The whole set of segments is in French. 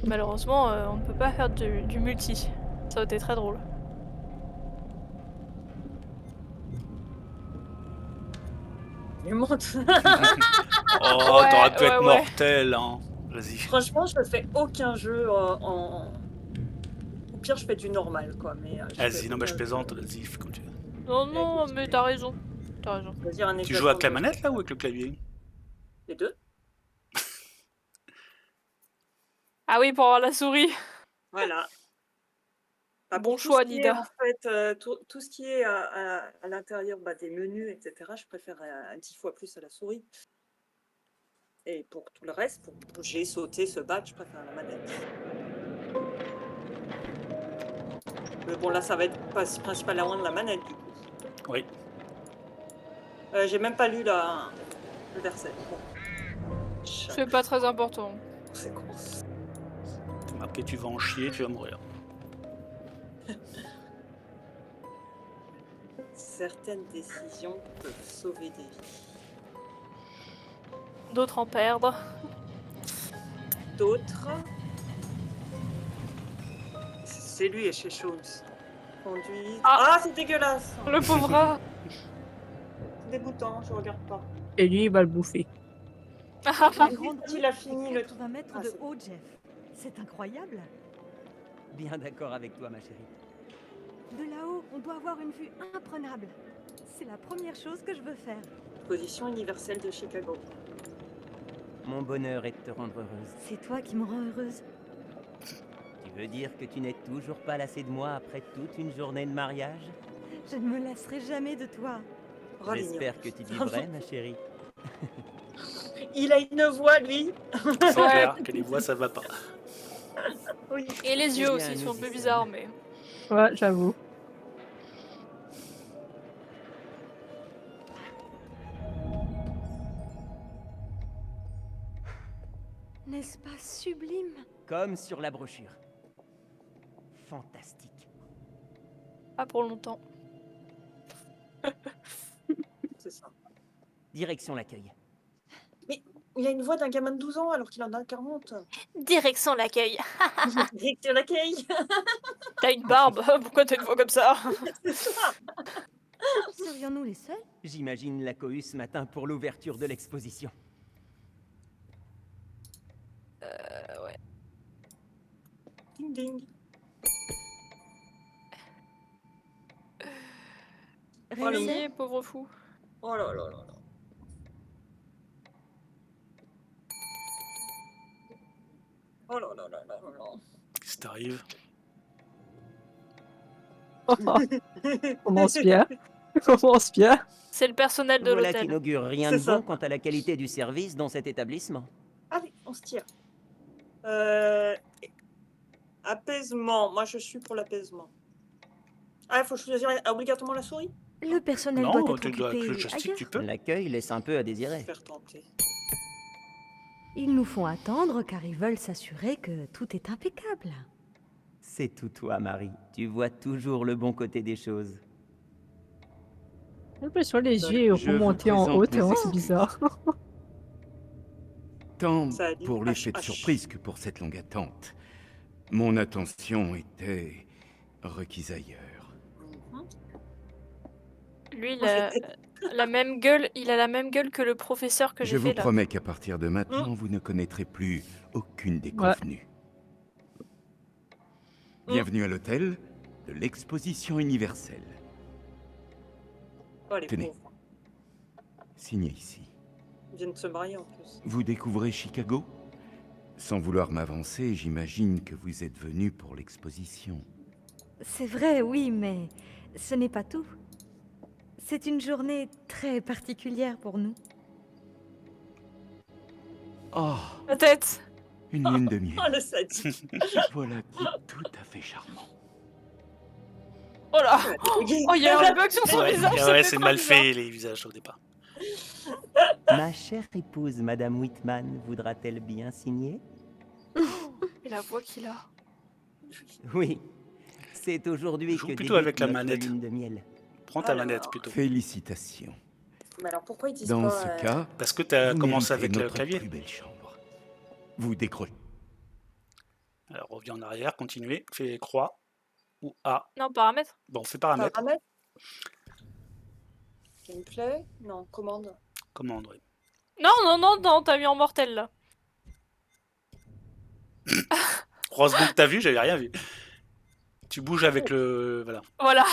Malheureusement, on ne peut pas faire du multi. Ça aurait été très drôle. Il monte. Oh, Ouais, t'aurais pu ouais, être ouais. mortel, hein. Vas-y. Franchement, je fais aucun jeu en au pire, je fais du normal, quoi, mais je fais Vas-y, non, mais je aucun jeu plaisante, vas-y, fais comme tu veux. Non, avec le non, mais soleil. t'as raison. T'as raison. Choisir un Tu joues avec la examen de manette là ou avec le clavier? les 2. Ah oui, pour avoir la souris. Voilà. Bah, Bon pour tout ce choix, qui est, Nida. en fait, tout ce qui est à l'intérieur, bah, des menus et cetera, je préfère, 10 fois plus à la souris et pour tout le reste, pour bouger, sauter, se battre, je préfère la manette. Mais bon, là, ça va être principalement de la manette, du coup. Oui. J'ai même pas lu le verset. Bon, C'est chaque pas très fois, important. conséquence. C'est marqué tu vas en chier, tu vas mourir. Certaines décisions peuvent sauver des vies. D'autres en perdre. D'autres, c'est lui et chez Shones. Conduite. Ah, Ah, c'est dégueulasse! le pauvre rat. C'est dégoûtant, je regarde pas. Et lui, il va le bouffer. La Et puis, grande quand route il a fait fini le truc. 80 mètres Ah, de c'est bon. haut, Jeff. C'est incroyable. Bien d'accord avec toi, ma chérie. De là-haut, on doit avoir une vue imprenable. C'est la première chose que je veux faire. Position universelle de Chicago. Mon bonheur est de te rendre heureuse. C'est toi qui me rends heureuse. Tu veux dire que tu n'es toujours pas lassée de moi après toute une journée de mariage? Je ne me lasserai jamais de toi. Oh, l'ignorance. J'espère que tu dis vrai, ma chérie. Il a une voix, lui. C'est Ouais. clair que les voix ça va pas. Oui. Et les Eh yeux bien, aussi, ils sont un nous peu y bizarres, sommes. mais... Ouais, j'avoue. N'est-ce pas sublime? Comme sur la brochure. Fantastique. Pas pour longtemps. C'est ça. Direction l'accueil. Mais il a une voix d'un gamin de 12 ans alors qu'il en a 40. Direction l'accueil. Direction l'accueil. T'as une barbe, pourquoi t'as une voix comme ça? C'est ça. Serions-nous les seuls? J'imagine la cohue ce matin pour l'ouverture de l'exposition. Ouais. Ding ding. Oh, le Réveillé, pauvre fou. Oh là là là là. Oh là là là là là là. Qu'est-ce qui t'arrive? Commence bien. Commence bien. C'est le personnel de Voilà qui l'hôtel. n'augure rien C'est de ça. bon quant à la qualité du service dans cet établissement. Allez, on se tire. Euh, Apaisement. Moi, je suis pour l'apaisement. Ah, il faut choisir obligatoirement la souris? Le personnel Non, doit être tu dois avec occupé le joystick, ailleurs. tu peux. L'accueil laisse un peu à désirer. Faire tenter. Ils nous font attendre car ils veulent s'assurer que tout est impeccable. C'est tout toi, Marie. Tu vois toujours le bon côté des choses. Un peu sur les yeux Je vous remontés en présente haut, mes c'est excuses. bizarre. Tant Ça a dit pour l'effet de H. surprise que pour cette longue attente. Mon attention était requise ailleurs. Mhm. Lui, il Moi, a la même gueule, il a la même gueule que le professeur que Je j'ai vous fait là. promets qu'à partir de maintenant, vous ne connaîtrez plus aucune des Ouais. convenues. Bienvenue à l'hôtel de l'exposition universelle. Oh, les Tenez. pauvres. Signé ici. Ils viennent de se marier en plus. Vous découvrez Chicago? Sans vouloir m'avancer, j'imagine que vous êtes venu pour l'exposition. C'est vrai, oui, mais ce n'est pas tout. C'est une journée très particulière pour nous. Oh, La tête. une lune de miel. Oh, le sadique. Voilà qui est tout à fait charmant. Oh là. Oh, il y a un bug sur son Ouais, visage. ça ouais, fait c'est trop mal bizarre. fait les visages au départ. Ma chère épouse, Madame Whitman, voudra-t-elle bien signer? Et la voix qu'il a. Oui. C'est aujourd'hui Joue que plutôt débute avec la notre manette. lune de miel. Prends ta Alors. manette plutôt. Félicitations. Mais alors, pourquoi ils disent Dans pas... ce cas, Parce que t'as vous commencé méritez avec le notre clavier. plus belle chambre. Vous décrochez. Alors, reviens en arrière, continuez, fais croix ou A. Non, paramètres. Bon, on fait paramètres. Paramètres. Gameplay. Non, commande. Commande, oui. Non, t'as mis en mortel là. Heureusement que t'as vu, j'avais rien vu. Tu bouges avec le... Voilà, Voilà.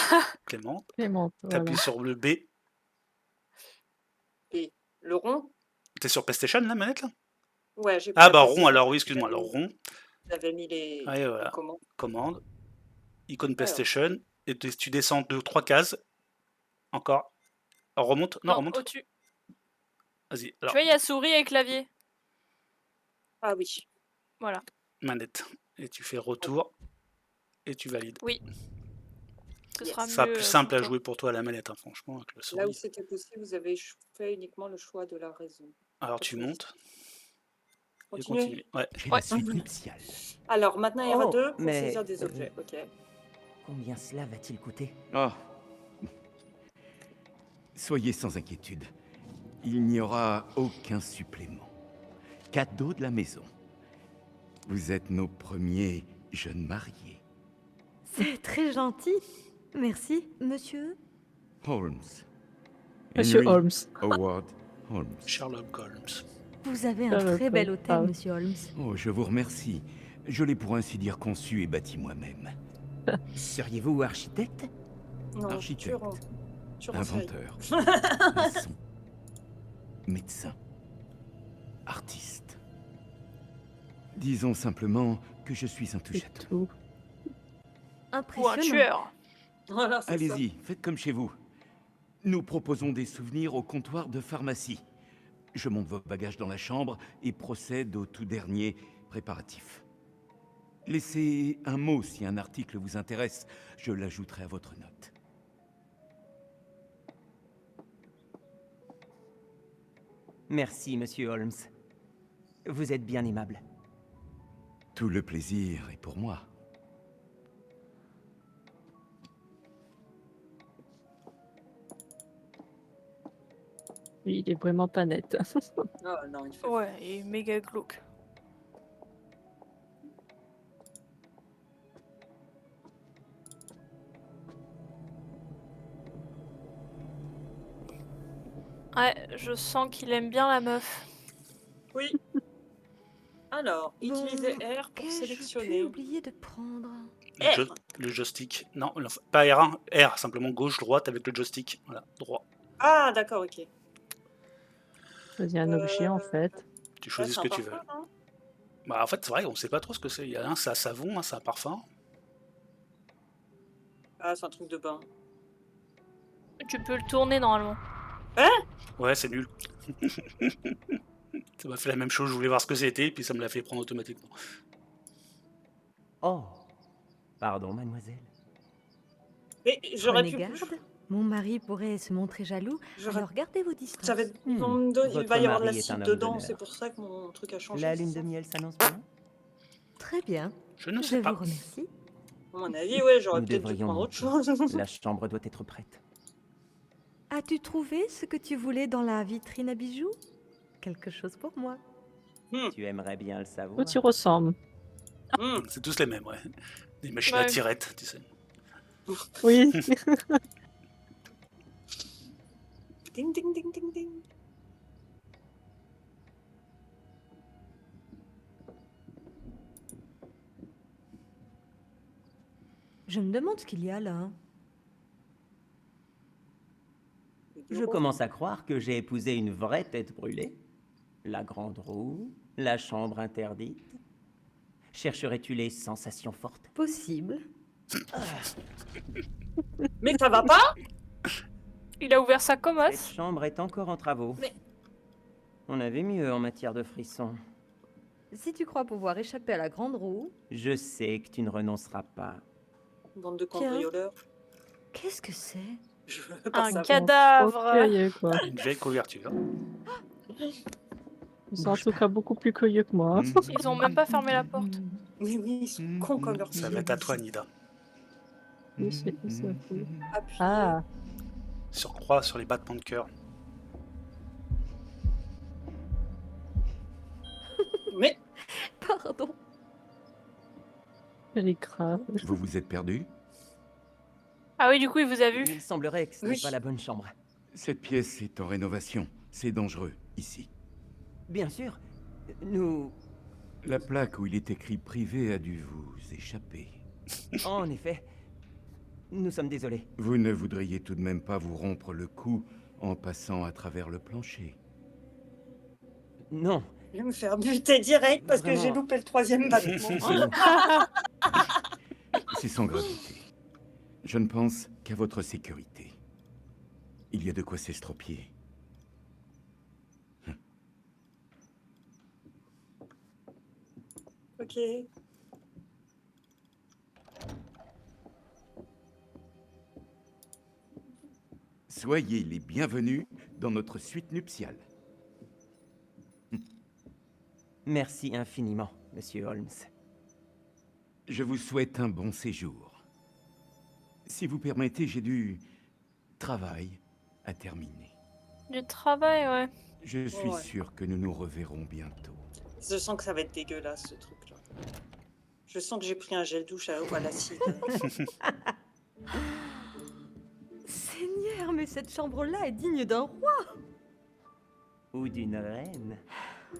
Clément. Clément, voilà. T'appuies sur le B. Et le rond. T'es sur PlayStation, la manette, là? Ouais, j'ai Ah pas bah passé rond, ça. alors oui, excuse-moi, alors rond, J'avais mis les Ouais, voilà. commandes. commande, icône PlayStation, et tu descends 3 cases, encore. Alors, remonte, non, remonte, au-dessus. vas-y, Tu alors, vois, il y a souris et clavier. Ah oui. Voilà. manette, et tu fais retour, et tu valides. Oui. Ce Yes. sera Ça mieux plus simple pour à toi. jouer pour toi à la manette, hein, franchement, avec le Là où souris. c'était possible, vous avez fait uniquement le choix de la raison. Alors Pas tu plus. montes, et Continuez. continue. Ouais. J'ai Ouais. la suite nuptiale. Alors maintenant, il y aura Oh, deux pour mais, saisir des objets. Ok. Combien cela va-t-il coûter? Oh. Soyez sans inquiétude. Il n'y aura aucun supplément. Cadeau de la maison. Vous êtes nos premiers jeunes mariés. C'est très gentil. Merci, monsieur. Holmes. Monsieur Henry Holmes. Howard Holmes. Sherlock Holmes. Vous avez un Sherlock très bel Holmes. hôtel, Ah. monsieur Holmes. Oh, je vous remercie. Je l'ai pour ainsi dire conçu et bâti moi-même. Seriez-vous architecte? Non, Architecte. tueur en série. Inventeur. Maçon. Médecin. Artiste. Disons simplement que je suis un C'est touche-à-tout. tout. Ou un Impressionnant. tueur. Voilà, c'est ça. Allez-y, faites comme chez vous. Nous proposons des souvenirs au comptoir de pharmacie. Je monte vos bagages dans la chambre et procède au tout dernier préparatif. Laissez un mot si un article vous intéresse, je l'ajouterai à votre note. Merci, monsieur Holmes. Vous êtes bien aimable. Tout le plaisir est pour moi. Oui, il est vraiment pas net. Ah non, il fait. Ouais, il est méga glauque. Ouais, je sens qu'il aime bien la meuf. Oui. Alors, utilisez Bon, R pour qu'ai-je pu sélectionner. oublier de prendre? Le joystick. Non, pas R1, R, simplement gauche, droite avec le joystick. Voilà, droit. Ah, d'accord, ok. Choisis un objet en fait. Tu choisis ce Ouais, que c'est un tu veux. parfum, hein. Bah, en fait, c'est vrai, on sait pas trop ce que c'est. Il y a un, c'est un savon, un, c'est un parfum. Ah, c'est un truc de bain. Tu peux le tourner normalement. Ouais, c'est nul. Ça m'a fait la même chose, je voulais voir ce que c'était, puis ça me l'a fait prendre automatiquement. Oh, pardon, mademoiselle. Mais j'aurais Prenez pu. garde. Mon mari pourrait se montrer jaloux, J'aurais- alors gardez vos distances. J'avais. Il Votre va y avoir de mari est un l'acide homme dedans, d'honneur. c'est pour ça que mon truc a changé. La c'est lune ça de miel s'annonce bien? Très bien. Je ne Je sais vous pas. remercie. À mon avis, ouais, j'aurais Nous peut-être dû devrions prendre autre monter. chose. La chambre doit être prête. As-tu trouvé ce que tu voulais dans la vitrine à bijoux? Quelque chose pour moi. Tu aimerais bien le Où savoir. tu ressembles. C'est tous les mêmes, ouais. Des machines à Ouais. tirettes, tu sais. Oui. Ding, ding, ding, ding, ding. Je me demande ce qu'il y a là. Je commence à croire que j'ai épousé une vraie tête brûlée. La grande roue, la chambre interdite. Chercherais-tu les sensations fortes? Possible. Mais ça va pas? Il a ouvert sa Cette commosse. chambre est encore en travaux. Mais- On avait mieux en matière de frissons. Si tu crois pouvoir échapper à la grande roue, Je sais que tu ne renonceras pas. Bande de Tiens. cambrioleurs. qu'est-ce que c'est? Je veux pas Un savoir. cadavre. Curieux, quoi. Une vieille couverture. Ils sont en tout cas beaucoup plus curieux que moi. Ils ont même pas fermé la porte. Oui, oui, ils sont cons comme leur Ça va être à toi, Nida. Oui, c'est ça. Oui. Appuyez. Ah, Sur croix, sur les battements de cœur. Mais Pardon. Elle est grave. Vous vous êtes perdu? Ah oui, du coup, il vous a vu. Il semblerait que ce Oui. n'est pas la bonne chambre. Cette pièce est en rénovation. C'est dangereux, ici. Bien sûr, nous... La plaque où il est écrit privé a dû vous échapper. En effet, nous sommes désolés. Vous ne voudriez tout de même pas vous rompre le cou en passant à travers le plancher? Non, Je vais me faire buter direct parce que j'ai Vraiment. loupé le 3e battement. C'est sans gravité. Je ne pense qu'à votre sécurité. Il y a de quoi s'estropier. Ok. Soyez les bienvenus dans notre suite nuptiale. merci infiniment, Monsieur Holmes. Je vous souhaite un bon séjour. Si vous permettez, j'ai du travail à terminer. Du travail, ouais. Je suis Ouais. sûr que nous nous reverrons bientôt. Je sens que ça va être dégueulasse ce truc-là. Je sens que j'ai pris un gel douche à l'acide. Seigneur, mais cette chambre-là est digne d'un roi. Ou d'une reine.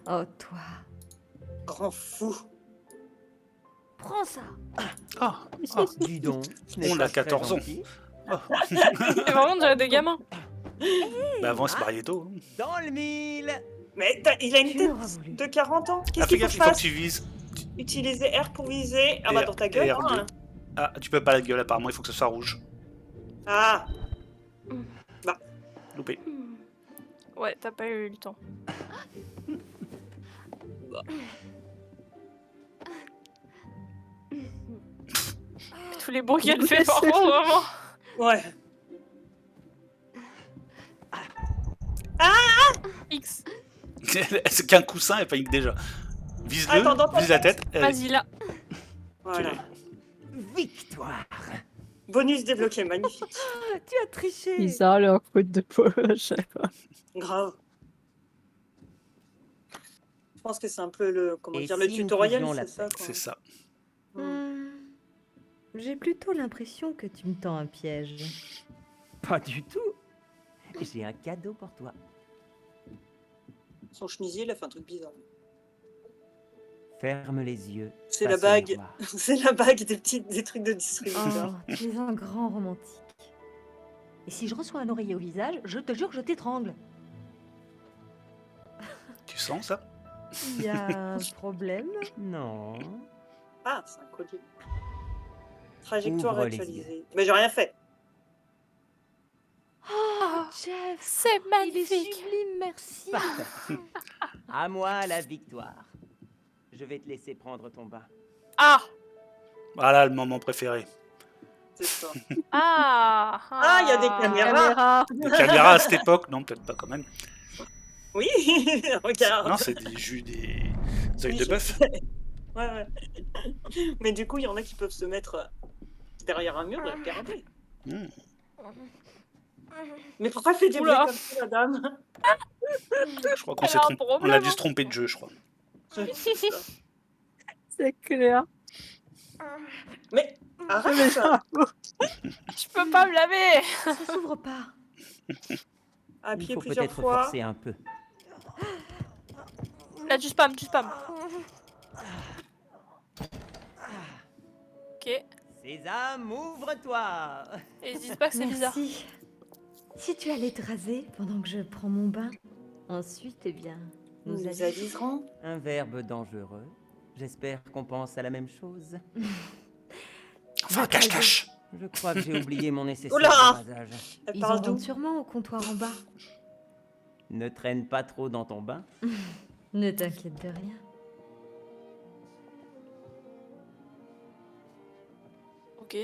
Oh, toi, Grand fou. prends ça. Ah, Dis donc, ce n'est On pas a très 14 ans. gentil. Et vraiment, on dirait des gamins. bah avant, il se mariait tôt. hein. Dans le mille. Mais il a une Tu tête l'auras voulu. de 40 ans. Ah, Qu'est-ce fais qu'il faut gaffe, que il je faut que fasse? tu vises. Utiliser R pour viser. Ah bah Et- dans ta et gueule. R2. hein. Ah, tu peux pas la gueule, apparemment, il faut que ce soit rouge. Ah. Loupé. Ouais, t'as pas eu le temps. Tous les bruits qu'elle fait, par contre, vraiment. Ouais. X. C'est qu'un coussin, elle panique déjà. Attends, dans Vise-le, ta vise la tête. Vas-y, là. Voilà. Victoire. Bonus débloqué, magnifique. Ah, tu as triché. Bizarre leur faute de peau à chaque fois. Grave. Je pense que c'est un peu le, comment Et dire, si le nous tutoriel, faisions c'est la ça, quoi. C'est ça. J'ai plutôt l'impression que tu me tends un piège. Pas du tout. J'ai un cadeau pour toi. Son chemisier, il a fait un truc bizarre. Ferme les yeux. C'est la face au bague. miroir. C'est la bague des trucs de distributeur. Oh, tu es un grand romantique. Et si je reçois un oreiller au visage, je te jure que je t'étrangle. Tu sens ça? Il y a un problème? Non. Ah, c'est un collier. Trajectoire Ouvre les actualisée. Mais j'ai rien fait. Oh, Jeff, C'est il est magnifique. sublime, merci. Parfait. À moi la victoire. Je vais te laisser prendre ton bain. Ah. Voilà le moment préféré. C'est ça. Ah. Ah, il y a des caméras. Caméra. Les caméras à cette époque, non, peut-être pas quand même. Oui, regarde. Non, c'est des jus, des œils Oui, de je bœuf. sais. Ouais, ouais. Mais du coup, il y en a qui peuvent se mettre derrière un mur et regarder. Mmh. Mais pourquoi elle fait des bruits Oula. comme ça, la dame? Je crois qu'on Elle s'est a un trompé. On a problème, dû se hein. tromper de jeu, je crois. C'est ça. C'est clair. Mais Mais arrête ça. Je peux pas me laver. Ça s'ouvre pas. Il Appuyer faut plusieurs peut-être fois. forcer un peu. Là, tu spam, tu spam. Ok. Sésame, ouvre-toi. Et ils disent pas que c'est bizarre. Merci. Si tu allais te raser pendant que je prends mon bain, ensuite, eh bien, Nous aviserons. aviserons. Un verbe dangereux. J'espère qu'on pense à la même chose. Enfin, cache-cache. Je crois que j'ai oublié mon nécessaire Oula. de rasage. Elle Ils en parle d'où? vendent sûrement au comptoir en bas. Ne traîne pas trop dans ton bain. Ne t'inquiète de rien. Ok.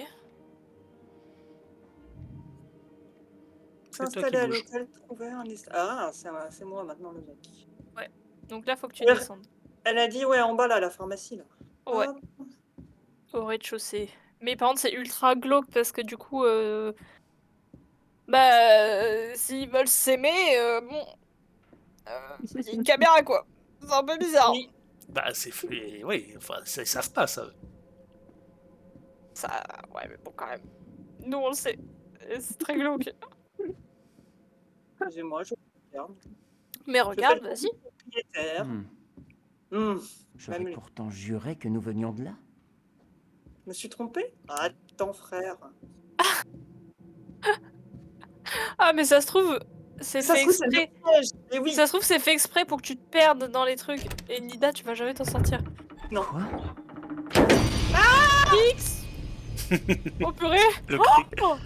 C'est toi qui S'installer à bouge. l'hôtel, trouver un Ah, c'est moi maintenant le mec. Donc là, faut que tu Ouais. descendes. Elle a dit, ouais, en bas là, la pharmacie là. Ouais. Hop. Au rez-de-chaussée. Mais par contre, c'est ultra glauque parce que du coup, s'ils veulent s'aimer, bon, il y a une caméra quoi. C'est un peu bizarre. Oui. Bah, c'est. Oui, enfin, ils savent pas ça. Ça, ouais, mais bon, quand même. Nous, on le sait. Et c'est très glauque. Excusez-moi, je regarde. Mais Je regarde, fais le vas-y. propriétaire. Hmm, Hmm, J'aurais Même les- pourtant juré que nous venions de là. Je me suis trompée? Attends, frère. Ah, mais ça se trouve, c'est Ça fait se trouve, c'est le exprès. piège. Mais oui. Ça se trouve, c'est fait exprès pour que tu te perdes dans les trucs. Et Nida, tu vas jamais t'en sortir. Non. Quoi? X Oh purée Le cri. Oh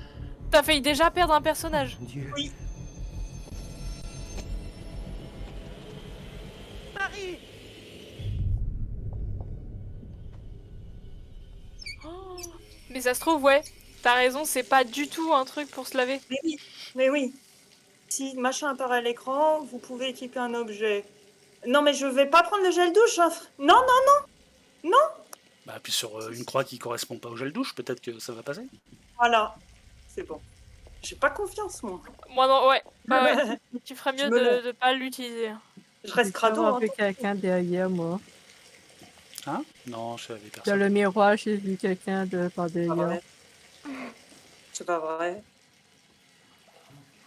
T'as failli déjà perdre un personnage. Mon Dieu. Oui. Oh. Mais ça se trouve, ouais. T'as raison, c'est pas du tout un truc pour se laver. Mais oui. Mais oui. Si machin apparaît à l'écran, vous pouvez équiper un objet. Non, mais je vais pas prendre le gel douche. Hein. Non, non. Bah, appuie sur une croix qui correspond pas au gel douche, peut-être que ça va passer. Voilà. C'est bon. J'ai pas confiance, moi. Moi, non, ouais. Ouais. Tu ferais Je mieux me lève. de pas l'utiliser. Je reste J'ai crado. Hein. vu quelqu'un derrière moi. Hein? Non, je savais Dans personne. le miroir, j'ai vu quelqu'un par C'est pas derrière. vrai. C'est pas vrai.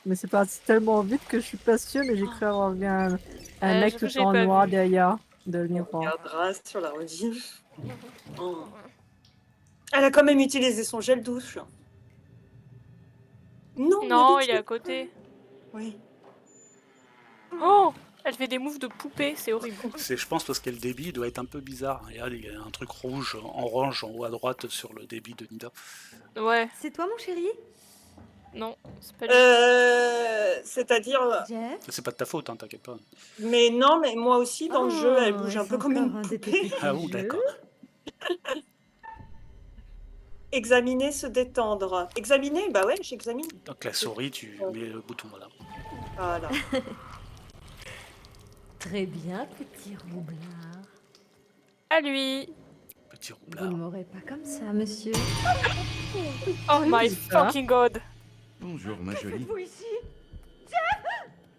Mais c'est parti tellement vite que je suis pas sûre, mais j'ai cru avoir vu un mec j'avoue, tout j'ai en pas noir vu. derrière le On miroir. regardera sur la rediff. Oh. Elle a quand même utilisé son gel douche. Non, Non, mais il est à côté. Oui. Oh Elle fait des moves de poupée, c'est horrible. Je pense parce que le débit doit être un peu bizarre. Regarde, il y a un truc rouge, orange en haut à droite sur le débit de Nida. Ouais, C'est toi, mon chéri? non, c'est pas lui. C'est-à-dire... Jeff? C'est pas de ta faute, hein, t'inquiète pas. Mais non, mais moi aussi, dans le jeu, elle bouge un est-ce peu comme une encore un de tes poupée. petits Ah bon, jeux? d'accord. Examiner, se détendre. Examiner? Bah ouais, j'examine. Donc la souris, tu mets le bouton, voilà. Voilà. Très bien, petit roublard. À lui. Petit Vous ne roublard. m'aurez pas comme ça, monsieur. Oh my c'est ça. fucking god. Bonjour, ma jolie. Vous ici?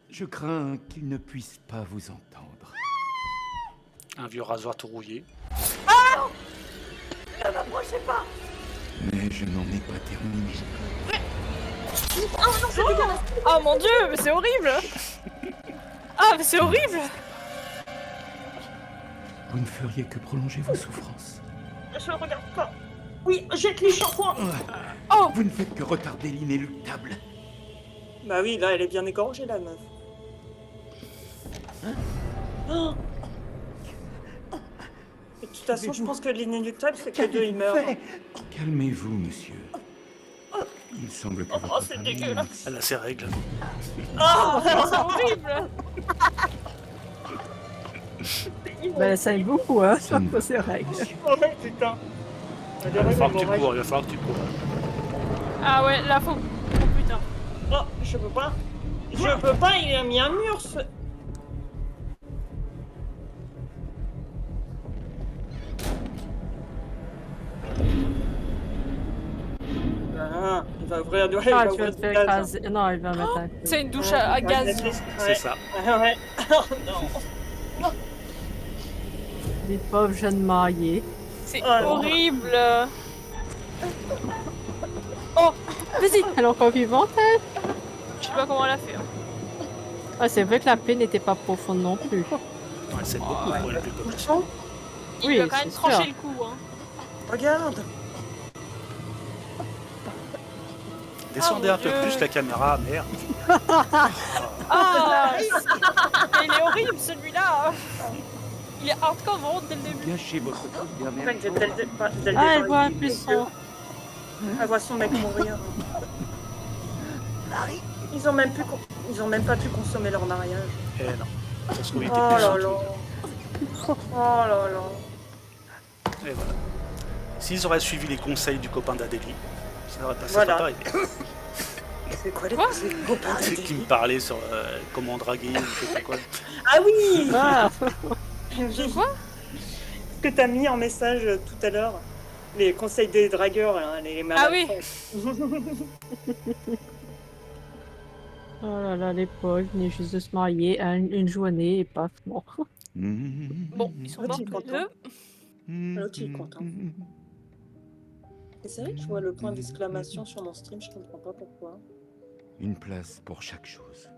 Je crains qu'il ne puisse pas vous entendre. Un vieux rasoir tout rouillé. Mais je n'en ai pas terminé. Oh mon dieu, mais c'est horrible. Ah, mais c'est horrible. Vous ne feriez que prolonger vos souffrances. Je regarde pas. Oui, jette les shampoings. Oh Vous ne faites que retarder l'inéluctable. Bah oui, là, elle est bien égorgée, la meuf. Oh. Et de toute façon, je pense que l'inéluctable, c'est que deux, ils meurent. Calmez-vous, monsieur. Il semble que votre c'est femme dégueulasse. Elle a ses règles. Oh C'est horrible. Ben, ça aime beaucoup, hein, Ça ne ça, c'est règles. monsieur. Oh putain. Il va falloir que tu cours, il va falloir que tu cours. Ah ouais, là faut... Oh putain. Oh, je peux pas. Je peux pas, il a mis un mur, ce... Ah, il va ouvrir du... Ah, il va tu vas ouvrir te du faire gaz. écraser. Non, il va mettre un coup. C'est une douche Ah, à il va gaz. mettre les- C'est ouais. ça. Ouais. Oh non. Les pauvres jeunes mariés. C'est Oh non. horrible. Oh, vas-y. Elle est encore vivante, elle? Je sais pas comment elle a fait. Hein. Ah, c'est vrai que la plaie n'était pas profonde non plus. Ouais, c'est beaucoup pour une plus coquille. Il Oui, lui a quand même c'est tranché sûr. le cou. Hein. Regarde. Descendez mon un peu Dieu. plus la caméra, merde. Ah il est horrible celui-là. Il est hardcore vraiment dès le début. Gâchez votre première En fait, mère. dès le départ, Ah, elle voit un il dit plus que- son. Elle voit son mec mourir. Ils ont même pas pu consommer leur mariage. Eh non. Ça se trouve, il Oh était là plus là. Oh là là. Et voilà. S'ils auraient suivi les conseils du copain d'Adélie, ça aurait passé Voilà. pas pareil. C'est quoi les Quoi c'est les copains C'est qui me parlait sur comment draguer ou je sais pas quoi. Ah oui. Ah, Quoi? Ce que t'as mis en message tout à l'heure. Les conseils des dragueurs, hein, les malades. Ah oui. oh là là, les pauvres, ils venaient juste de se marier à une journée et paf, bon. Bon, ils sont morts tous les deux. L'autre, il est content. Et c'est vrai que je vois le point d'exclamation sur mon stream, je comprends pas pourquoi. Une place pour chaque chose.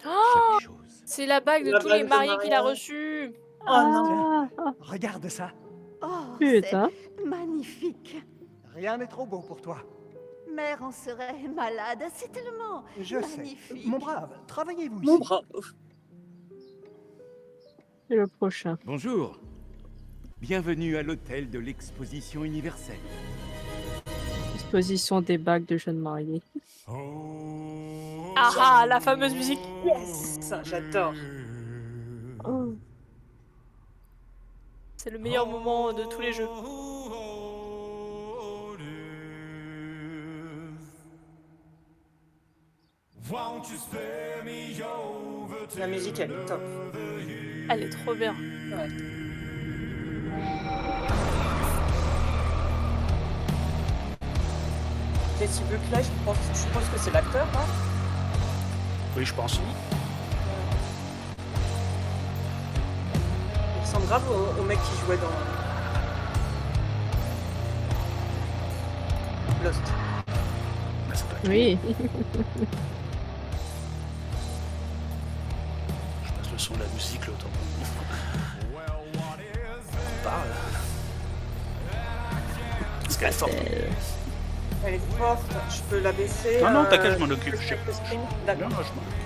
Oh, Chaque chose. c'est la bague de La tous bague les de mariés qu'il a mariage. reçus. Oh non. Regarde ça. Oh, Putain. c'est magnifique. Rien n'est trop beau pour toi. Mère en serait malade, c'est tellement Je magnifique. sais. Mon brave, travaillez-vous Mon ici. brave. C'est le prochain. Bonjour. Bienvenue à l'hôtel de l'exposition universelle. Exposition des bagues de jeunes mariés. Ah ah, la fameuse musique. Yes, ça, j'adore. Oh. C'est le meilleur moment de tous les jeux. La musique, elle est top. Elle est trop bien. Ouais. Jesse Buckley, je pense que c'est l'acteur, hein. Oui, je pense. Il ressemble grave au mec qui jouait dans Lost. Bah, c'est pas tout. Oui. Je passe le son de la musique, le temps qu'on parle. Parce qu'elle est forte. Elle est forte, je peux la baisser. Non, non, t'inquiète, je m'en occupe. check le screen. Non, D'accord. non, je m'en occupe.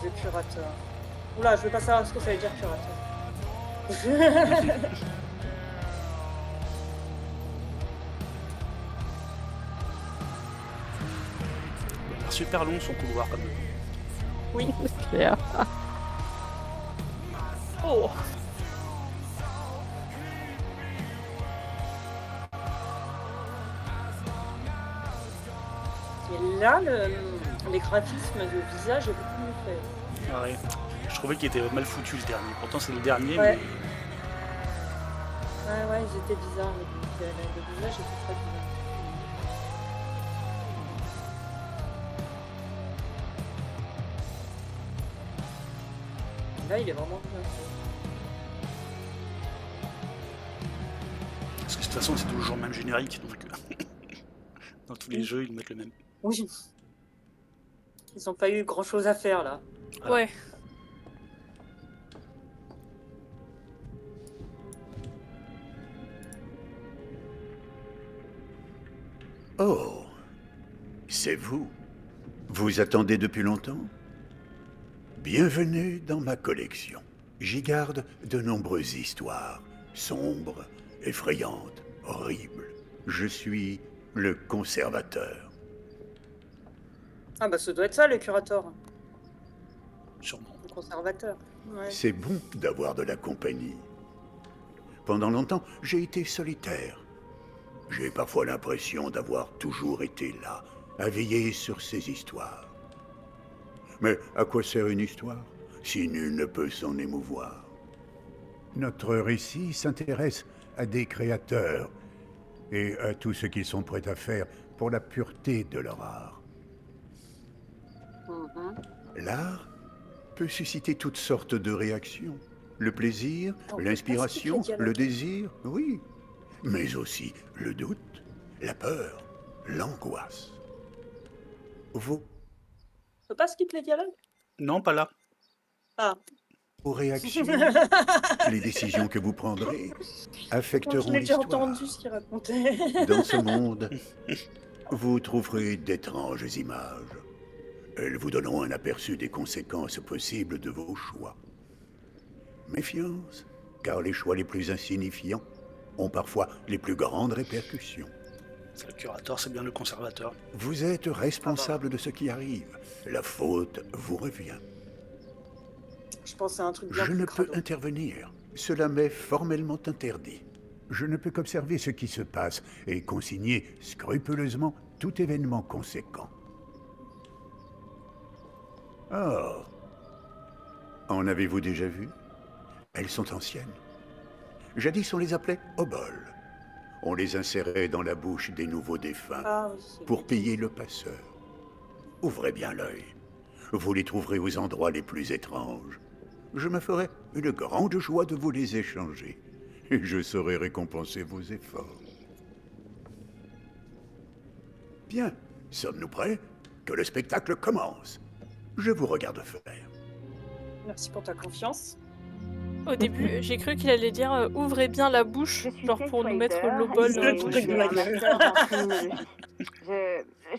The Curator. Oula, je veux pas savoir ce que ça veut dire curateur. Il a l'air super long son couloir comme. Oui. Claire. Oh, Et là, les graphismes de visage est beaucoup mieux fait. Ah ouais. Je trouvais qu'il était mal foutu le dernier. Pourtant, c'est le dernier, Ouais. mais Ouais, ils étaient bizarres. Le visage était très bizarre. Là, il est vraiment bien fait. parce que de toute façon, c'est toujours le même générique. Donc, dans tous les Oui. jeux, ils mettent le même. Oui. Ils ont pas eu grand chose à faire là. ouais. Oh, c'est vous. Vous attendez depuis longtemps? Bienvenue dans ma collection. J'y garde de nombreuses histoires, sombres, effrayantes, horribles. Je suis le conservateur. Ah bah ça doit être ça le curateur, Sûrement. le conservateur. Ouais. C'est bon d'avoir de la compagnie. Pendant longtemps, j'ai été solitaire. J'ai parfois l'impression d'avoir toujours été là, à veiller sur ces histoires. Mais à quoi sert une histoire, si nul ne peut s'en émouvoir? Notre récit s'intéresse à des créateurs et à tout ce qu'ils sont prêts à faire pour la pureté de leur art. Mhm. L'art peut susciter toutes sortes de réactions. Le plaisir, Oh, l'inspiration, est-ce qu'il y a le désir, oui. Mais aussi le doute, la peur, l'angoisse. Vos On peut pas skip les dialogues? Non, pas là. Ah, réactions, les décisions que vous prendrez je affecteront l'ai déjà l'histoire. entendu ce qu'il racontait. Dans ce monde, vous trouverez d'étranges images. Elles vous donneront un aperçu des conséquences possibles de vos choix. Méfiance, car les choix les plus insignifiants ont parfois les plus grandes répercussions. C'est le curateur, c'est bien le conservateur. Vous êtes responsable de ce qui arrive. La faute vous revient. Je pense à un truc bien Je plus ne peux crado. intervenir. Cela m'est formellement interdit. Je ne peux qu'observer ce qui se passe et consigner scrupuleusement tout événement conséquent. Oh. En avez-vous déjà vu? Elles sont anciennes. Jadis, on les appelait oboles. On les insérait dans la bouche des nouveaux défunts Ah oui, c'est pour payer le passeur. Ouvrez bien l'œil. Vous les trouverez aux endroits les plus étranges. je me ferai une grande joie de vous les échanger. Et je saurai récompenser vos efforts. Bien, sommes-nous prêts? Que le spectacle commence. Je vous regarde faire. Merci pour ta confiance. Au début, j'ai cru qu'il allait dire ouvrez bien la bouche, genre pour nous mettre l'obol.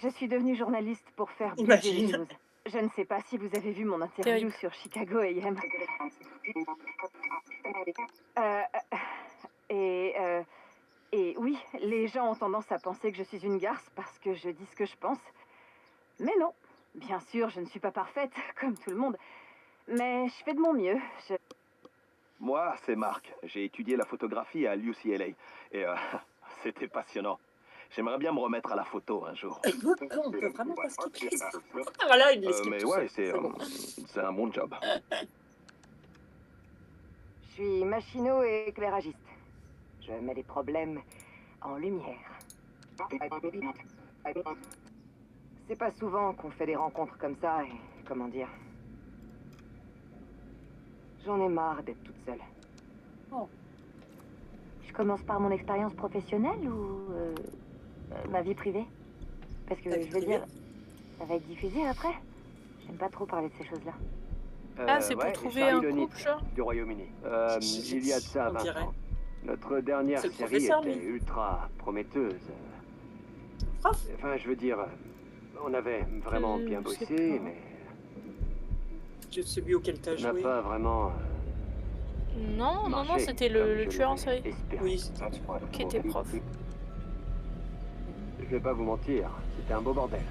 Je suis devenue journaliste pour faire bouger Imagine. les choses. Je ne sais pas si vous avez vu mon interview Terrible. sur Chicago AM. Et oui, les gens ont tendance à penser que je suis une garce parce que je dis ce que je pense. Mais non, bien sûr, je ne suis pas parfaite, comme tout le monde. Mais je fais de mon mieux. Moi, c'est Marc. J'ai étudié la photographie à l'UCLA. Et c'était passionnant. J'aimerais bien me remettre à la photo un jour. On peut vraiment pas skipper. Ah, voilà, il skip Mais tout ouais, seul. Bon. c'est un bon job. Je suis machino et éclairagiste. Je mets les problèmes en lumière. C'est pas souvent qu'on fait des rencontres comme ça et, comment dire... J'en ai marre d'être toute seule. Oh. Je commence par mon expérience professionnelle ou ma vie privée? Parce que Ta vie je veux privée? dire, ça va être diffusé après. J'aime pas trop parler de ces choses-là. Ah, c'est pour trouver un couple, genre. Du Royaume-Uni. Il y a de ça On 20 dirait. ans. Notre dernière C'est le série professeur, était lui. ultra prometteuse. Prof? Enfin, je veux dire, on avait vraiment bien je sais bossé, pas. mais Celui auquel t'as on n'a joué. pas vraiment Non, marché c'était comme le je tueur en l'aurais série espéré. Oui. qui était prof. Je vais pas vous mentir, c'était un beau bordel.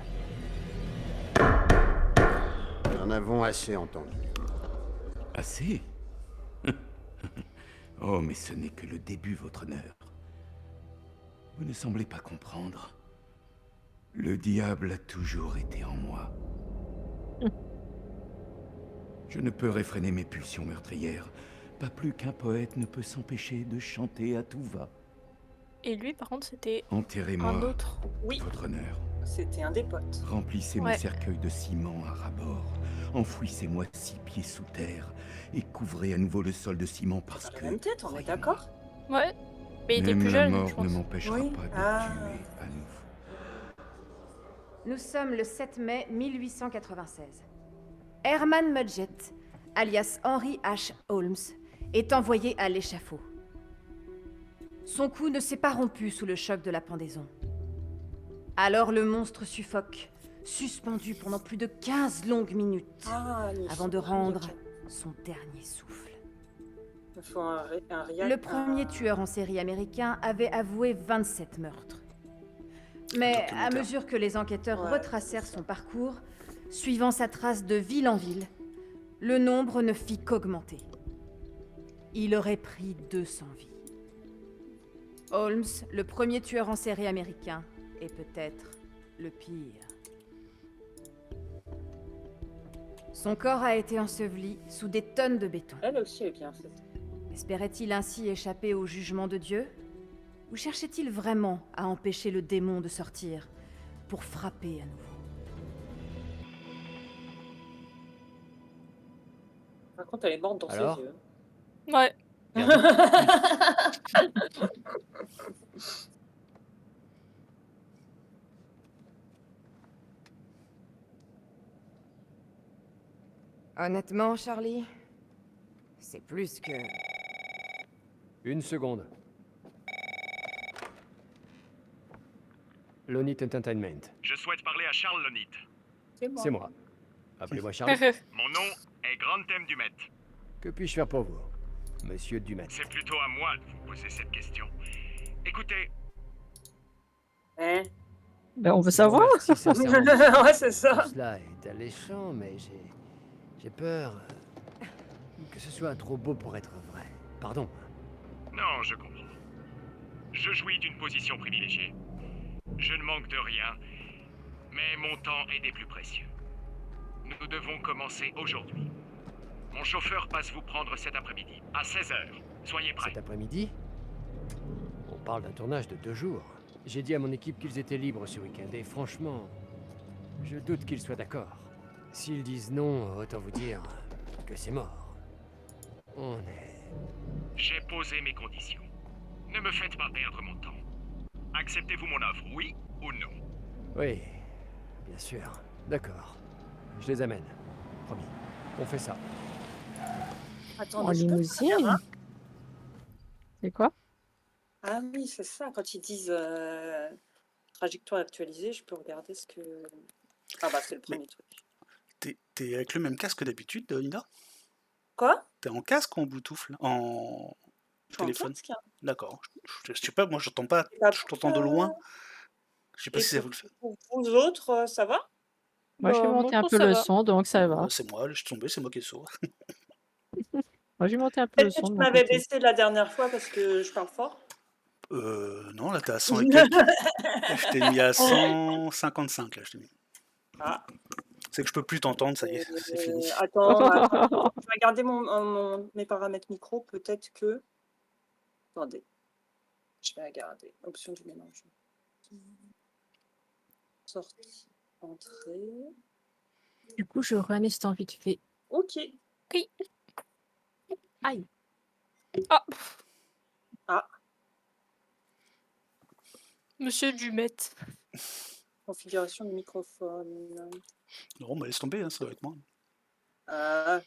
Nous en avons assez entendu. Assez? Oh, mais ce n'est que le début, votre honneur. Vous ne semblez pas comprendre. Le diable a toujours été en moi. Je ne peux réfréner mes pulsions meurtrières, pas plus qu'un poète ne peut s'empêcher de chanter à tout va. Et lui, par contre, c'était Enterrez-moi, un autre. Oui, votre honneur. c'était un des potes. Remplissez mon Ouais. cercueil de ciment à ras-bord. Enfouissez-moi 6 pieds sous terre et couvrez à nouveau le sol de ciment parce Dans que... la même tête, on est croyez-moi, d'accord? Ouais, mais il était même plus la jeune, mort je pense. ne m'empêchera Oui. pas de Ah. tuer à nouveau. Nous sommes le 7 mai 1896. Herman Mudgett, alias Henry H. Holmes, est envoyé à l'échafaud. Son cou ne s'est pas rompu sous le choc de la pendaison. Alors le monstre suffoque, suspendu pendant plus de 15 longues minutes, Ah, avant de rendre son dernier souffle. Il faut un réac. Le premier tueur en série américain avait avoué 27 meurtres. Mais à Documentaire. mesure que les enquêteurs Ouais, retracèrent c'est son parcours, suivant sa trace de ville en ville, le nombre ne fit qu'augmenter. Il aurait pris 200 vies. Holmes, le premier tueur en série américain, est peut-être le pire. Son corps a été enseveli sous des tonnes de béton. Elle aussi est bien faite. Espérait-il ainsi échapper au jugement de Dieu? Ou cherchait-il vraiment à empêcher le démon de sortir pour frapper à nouveau? Par contre, elle est morte dans Alors? ses yeux. Ouais. Honnêtement, Charlie, c'est plus que... Une seconde. Lonit Entertainment. Je souhaite parler à Charles Lonit. C'est moi. Appelez-moi Charlie. Mon nom est Grand Thème Dumet. Que puis-je faire pour vous, monsieur Dumet? C'est plutôt à moi de vous poser cette question. Écoutez, Hein? Ben, on veut savoir. Merci, sincèrement. Ouais, c'est ça. Tout cela est alléchant, mais j'ai peur que ce soit trop beau pour être vrai. Pardon. non, je comprends. Je jouis d'une position privilégiée. Je ne manque de rien, mais mon temps est des plus précieux. Nous devons commencer aujourd'hui. Mon chauffeur passe vous prendre cet après-midi, à 16h. Soyez prêts. Cet après-midi, on parle d'un tournage de 2 jours. J'ai dit à mon équipe qu'ils étaient libres ce week-end et franchement, je doute qu'ils soient d'accord. S'ils disent non, autant vous dire que c'est mort. On est... J'ai posé mes conditions. Ne me faites pas perdre mon temps. Acceptez-vous mon offre, oui ou non? Oui, bien sûr. D'accord. Je les amène. Promis. On fait ça. Attends, En limousine. C'est quoi? Ah oui, c'est ça. Quand ils disent trajectoire actualisée, je peux regarder ce que... Ah bah c'est le premier truc. T'es avec le même casque que d'habitude, Nina? Quoi? T'es en casque ou en Bluetooth là? En Je suis en téléphone? casque, hein. D'accord. Je sais pas, moi j'entends pas, Et pas je pour t'entends de loin. ça. Je sais pas Et si ça vous le fait. pour vous autres, ça va? Moi, j'ai Bah, moi, monté je un trouve peu ça le va. son, donc ça va. C'est moi, je suis tombé, c'est moi qui ai sourd. Moi, j'ai monté un peu le Peut-être que son tu de mon m'avais côté. baissé la dernière fois parce que je parle fort. Non, là t'es à 100 et quelques. Je t'ai mis à 155 là, je t'ai mis. Ah. C'est que je peux plus t'entendre, ça y est, c'est fini. Attends, je vais regarder mes paramètres micro, peut-être que... Attendez. Je vais regarder. Option du mélange. Sortie, entrée. Du coup, je run instant vite fait. Ok. Oui. Aïe. Ah, Ah, monsieur Dumet. configuration de microphone. Non, mais laisse tomber, hein, ça doit être moi. Ah.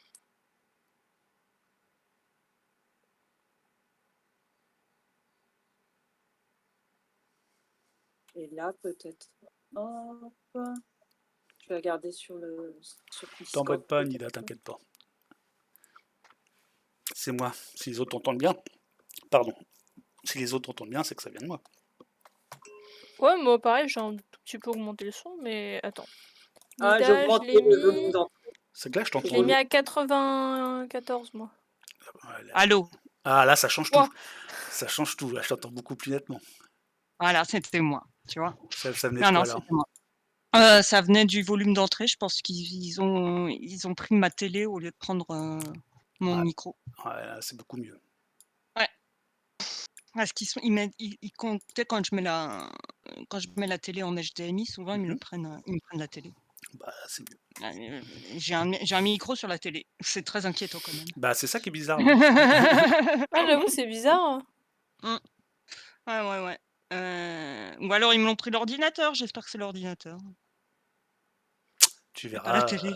Et là, peut-être. Hop. Je vais regarder sur Discord. T'embête pas, Nida, t'inquiète pas. C'est moi. Si les autres t'entendent bien, pardon. Si les autres t'entendent bien, c'est que ça vient de moi. Ouais, moi pareil, j'ai un tout petit peu augmenté le son, mais attends. Ah, Nida, j'augmente je l'ai le volume mis... d'entrée. C'est que là, je Je t'entends. l'ai mis à 94, moi. Allô? Ah, là, ça change Ouah. tout. Ça change tout. Là, je t'entends beaucoup plus nettement. Voilà, c'était moi, tu vois. Ça venait Non, de non, quoi, là? c'était moi. Ça venait du volume d'entrée. Je pense qu'ils ont pris ma télé au lieu de prendre mon Ouais. micro. Ouais, là, c'est beaucoup mieux. Ouais. Parce ils comptaient quand je mets la télé en HDMI, souvent ils me prennent la télé. Bah, c'est mieux. J'ai un micro sur la télé. C'est très inquiétant quand même. Bah, c'est ça qui est bizarre. Ah, j'avoue, c'est bizarre. Ouais, ouais, ouais. Ou alors ils me l'ont pris l'ordinateur. J'espère que c'est l'ordinateur. Tu C'est pas la verras. télé.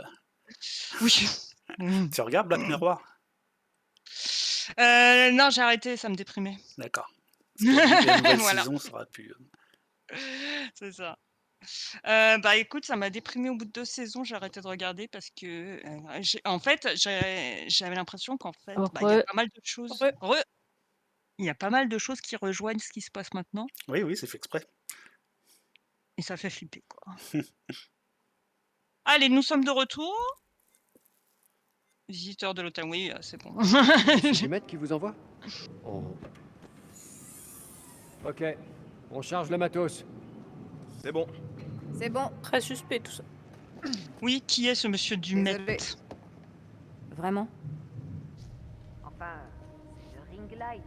Oui. Tu regardes Black Mirror? Non, j'ai arrêté, ça me déprimait. D'accord. Parce que la nouvelle Voilà. saison sera plus. C'est ça. Bah écoute, ça m'a déprimé au bout de 2 saisons, j'ai arrêté de regarder parce que en fait, j'avais l'impression qu'en fait, il y a pas mal de choses. Il y a pas mal de choses qui rejoignent ce qui se passe maintenant. Oui, oui, c'est fait exprès. Et ça fait flipper, quoi. Allez, nous sommes de retour. Visiteur de l'hôtel, oui, c'est bon. C'est Dumet qui vous envoie? Oh. Ok, on charge le matos. C'est bon. C'est bon. Très suspect tout ça. Oui, qui est ce monsieur Dumet? Désolé. Vraiment? Enfin, c'est le ring light.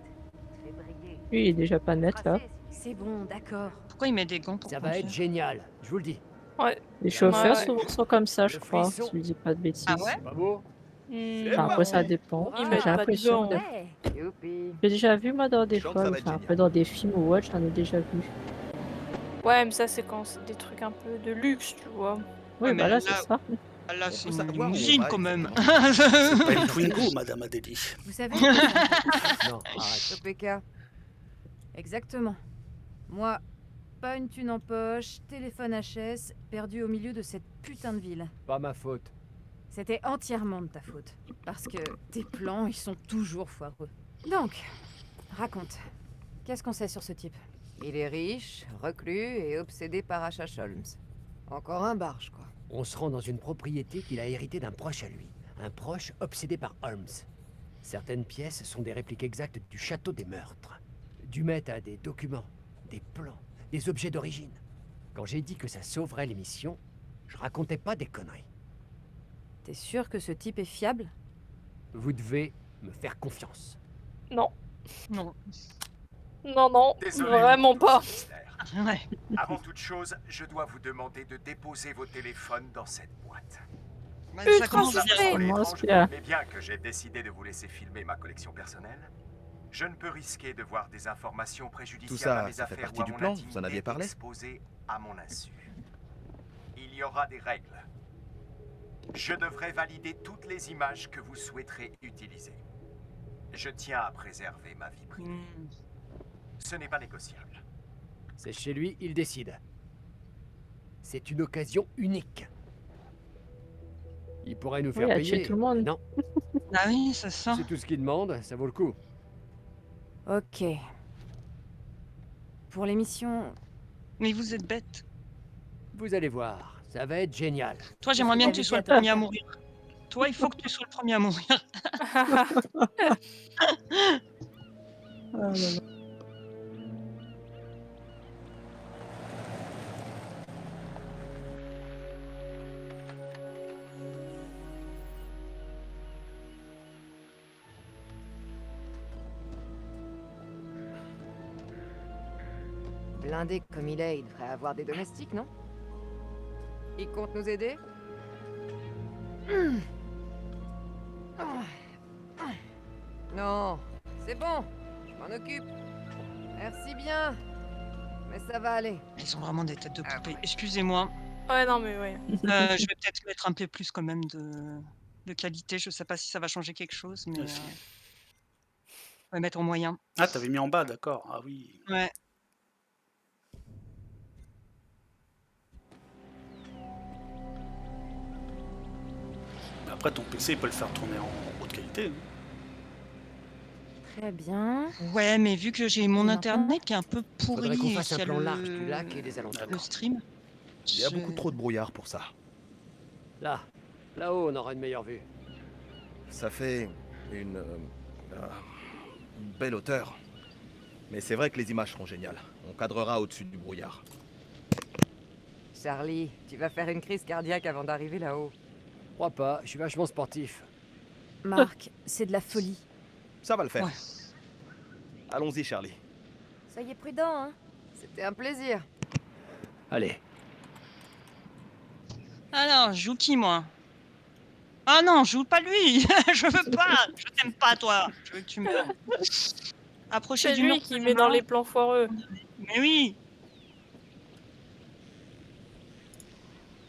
Fait briller. Lui, il est déjà pas net, là. C'est bon, d'accord. Pourquoi il met des gants pour Ça va conduire? être génial, je vous le dis. Ouais. Les chauffeurs Ouais. souvent sont comme ça, je Le crois, frisson. si je dis pas de bêtises. Ah ouais? Pas beau? Enfin, après, ça dépend. Ils J'ai mettent pas de l'impression gants. de... Youpi. J'ai déjà vu, moi, dans des Je sens fois, que ça va être enfin, génial. après, dans des films ou autre, j'en ai déjà vu. Ouais, mais ça, c'est quand c'est des trucs un peu de luxe, tu vois. Oui, Ouais, bah mais là, c'est ça. Là, c'est faut une savoir où on limousine va, quand même. C'est pas une Twingo, Madame Adélie. Vous savez? Non, arrête. OPK. Exactement. Moi, pas une thune en poche, téléphone HS, perdu au milieu de cette putain de ville. Pas ma faute. C'était entièrement de ta faute. Parce que tes plans, ils sont toujours foireux. Donc, raconte. Qu'est-ce qu'on sait sur ce type? Il est riche, reclus et obsédé par H.H. Holmes. Encore un barge, quoi. On se rend dans une propriété qu'il a héritée d'un proche à lui. Un proche obsédé par Holmes. Certaines pièces sont des répliques exactes du château des meurtres. Dumet a des documents, des plans, des objets d'origine. Quand j'ai dit que ça sauverait l'émission, je racontais pas des conneries. T'es sûr que ce type est fiable? Vous devez me faire confiance. Non. Non. Non, non, Désolé, vraiment pas. Ouais. Avant toute chose, je dois vous demander de déposer vos téléphones dans cette boîte. Bah, Ultra ça commence suspect. bien. Moi étrange, aussi, hein. mais bien que j'ai décidé de vous laisser filmer ma collection personnelle, je ne peux risquer de voir des informations préjudiciables Tout ça, à mes ça fait affaires partie ou à du mon plan, vous en intimité aviez parlé exposées à mon insu. Il y aura des règles. Je devrais valider toutes les images que vous souhaiterez utiliser. Je tiens à préserver ma vie privée. Ce n'est pas négociable. C'est chez lui, il décide. C'est une occasion unique. Il pourrait nous faire Oui, à tuer payer. tout le monde. mais non, Ah oui, c'est ça. c'est tout ce qu'il demande, ça vaut le coup. Ok. Pour l'émission, Mais vous êtes bête. Vous allez voir, ça va être génial. Toi, j'aimerais bien que tu sois le premier à mourir. Toi, il faut que tu sois le premier à mourir. Ah là là. Blindé comme il est, il devrait avoir des domestiques, non? Il compte nous aider? Non, c'est bon, je m'en occupe. Merci bien. Mais ça va aller. Ils ont vraiment des têtes de poupée. Excusez-moi. Ouais, non, mais ouais. Je vais peut-être mettre un peu plus quand même de qualité. Je sais pas si ça va changer quelque chose, mais on va mettre en moyen. Ah, t'avais mis en bas, d'accord. Ah oui. Ouais. Après, ton PC, il peut le faire tourner en haute qualité. hein. très bien. Ouais, mais vu que j'ai mon Maintenant. internet qui est un peu Faudrait pourri qu'on et fasse qu'il y un a plan large du le, lac et des alentours. le stream. Il y a beaucoup trop de brouillard pour ça. Là-haut, on aura une meilleure vue. Ça fait une belle hauteur. Mais c'est vrai que les images seront géniales. On cadrera au-dessus du brouillard. Charlie, tu vas faire une crise cardiaque avant d'arriver là-haut. Crois pas, je suis vachement sportif. Marc, c'est de la folie. Ça va le faire. Ouais. Allons-y, Charlie. Soyez prudent, hein. C'était un plaisir. Allez. Alors, je joue qui, moi? Ah non, je joue pas lui. Je veux pas. Je t'aime pas, toi. Je veux que tu meurs. Approchez C'est du lui mur qui près met des dans mains. les plans foireux. Mais oui.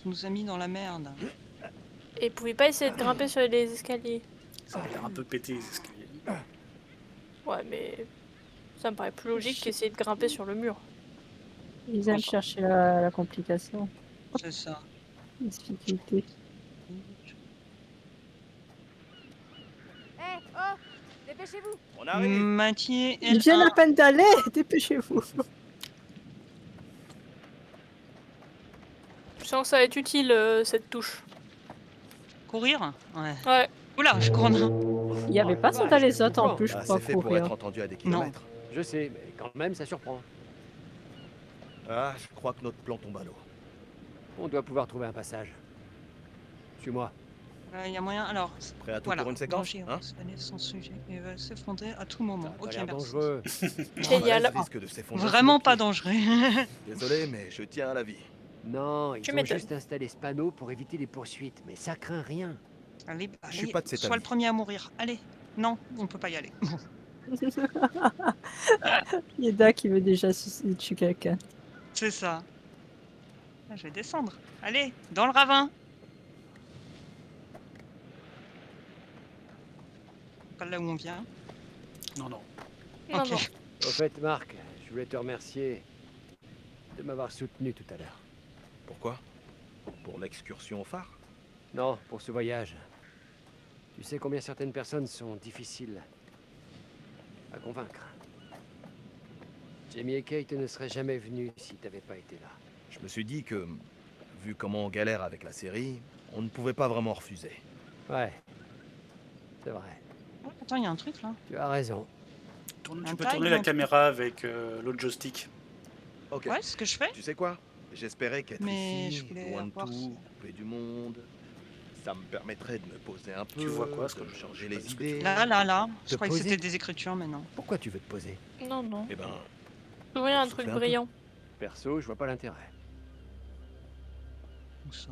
Tu nous as mis dans la merde. Et il pouvait pas essayer de grimper sur les escaliers. Ça a l'air un peu pété, les escaliers. Ouais, mais ça me paraît plus logique qu'essayer de grimper sur le mur. Ils aiment chercher la complication. C'est ça. La difficulté. Eh, oh, dépêchez-vous. On arrive. Maintien Ils viennent à peine d'aller, dépêchez-vous. Je sens que ça va être utile, cette touche. Courir? Ouais. Ouais. Oula, je cours. Il n'y avait pas ça dans les autres en plus, je Ah, crois, c'est fait pour courir. être entendu à des Non. kilomètres. Je sais, mais quand même, ça surprend. Ah, je crois que notre plan tombe à l'eau. On doit pouvoir trouver un passage. Suis-moi. Il y a moyen. Alors, Prêt à tout voilà. pour une séquence, Danger, hein René, son sujet. Il va s'effondrer à tout moment. Ça a Ok, l'air merci. dangereux. Génial. Il risque de s'effondrer Vraiment sous pas nos pieds. dangereux. Désolé, mais je tiens à la vie. Non, ils Tu ont m'étonnes. juste installé ce panneau pour éviter les poursuites, mais ça craint rien. Allez, Je suis allez, pas de cet sois avis. le premier à mourir. Allez. Non, on peut pas y aller. Yeda qui veut déjà tuer quelqu'un. C'est ça. Ah, je vais descendre. Allez, dans le ravin. Pas là où on vient. Non, non. Non, Ok. non. Au fait, Marc, je voulais te remercier de m'avoir soutenu tout à l'heure. Pourquoi? Pour l'excursion au phare? Non, pour ce voyage. Tu sais combien certaines personnes sont difficiles à convaincre. Jamie et Kate ne seraient jamais venus si t'avais pas été là. Je me suis dit que, vu comment on galère avec la série, on ne pouvait pas vraiment refuser. Ouais, c'est vrai. Oh, attends, il y a un truc là. Tu as raison. Tu Un peux taille, tourner un la truc. caméra avec l'autre joystick. Ok. Ouais, c'est ce que je fais. Tu sais quoi? J'espérais qu'être Mais ici, je voulais loin de voir tout, coupé du monde, ça me permettrait de me poser un peu, Tu vois quoi, de me changer les ce que tu idées. Là. Je Te croyais que poser c'était des écritures, mais non. Pourquoi tu veux te poser? Non, non. Eh ben, Je voyais un souffler truc un peu. brillant. Perso, je vois pas l'intérêt. Où ça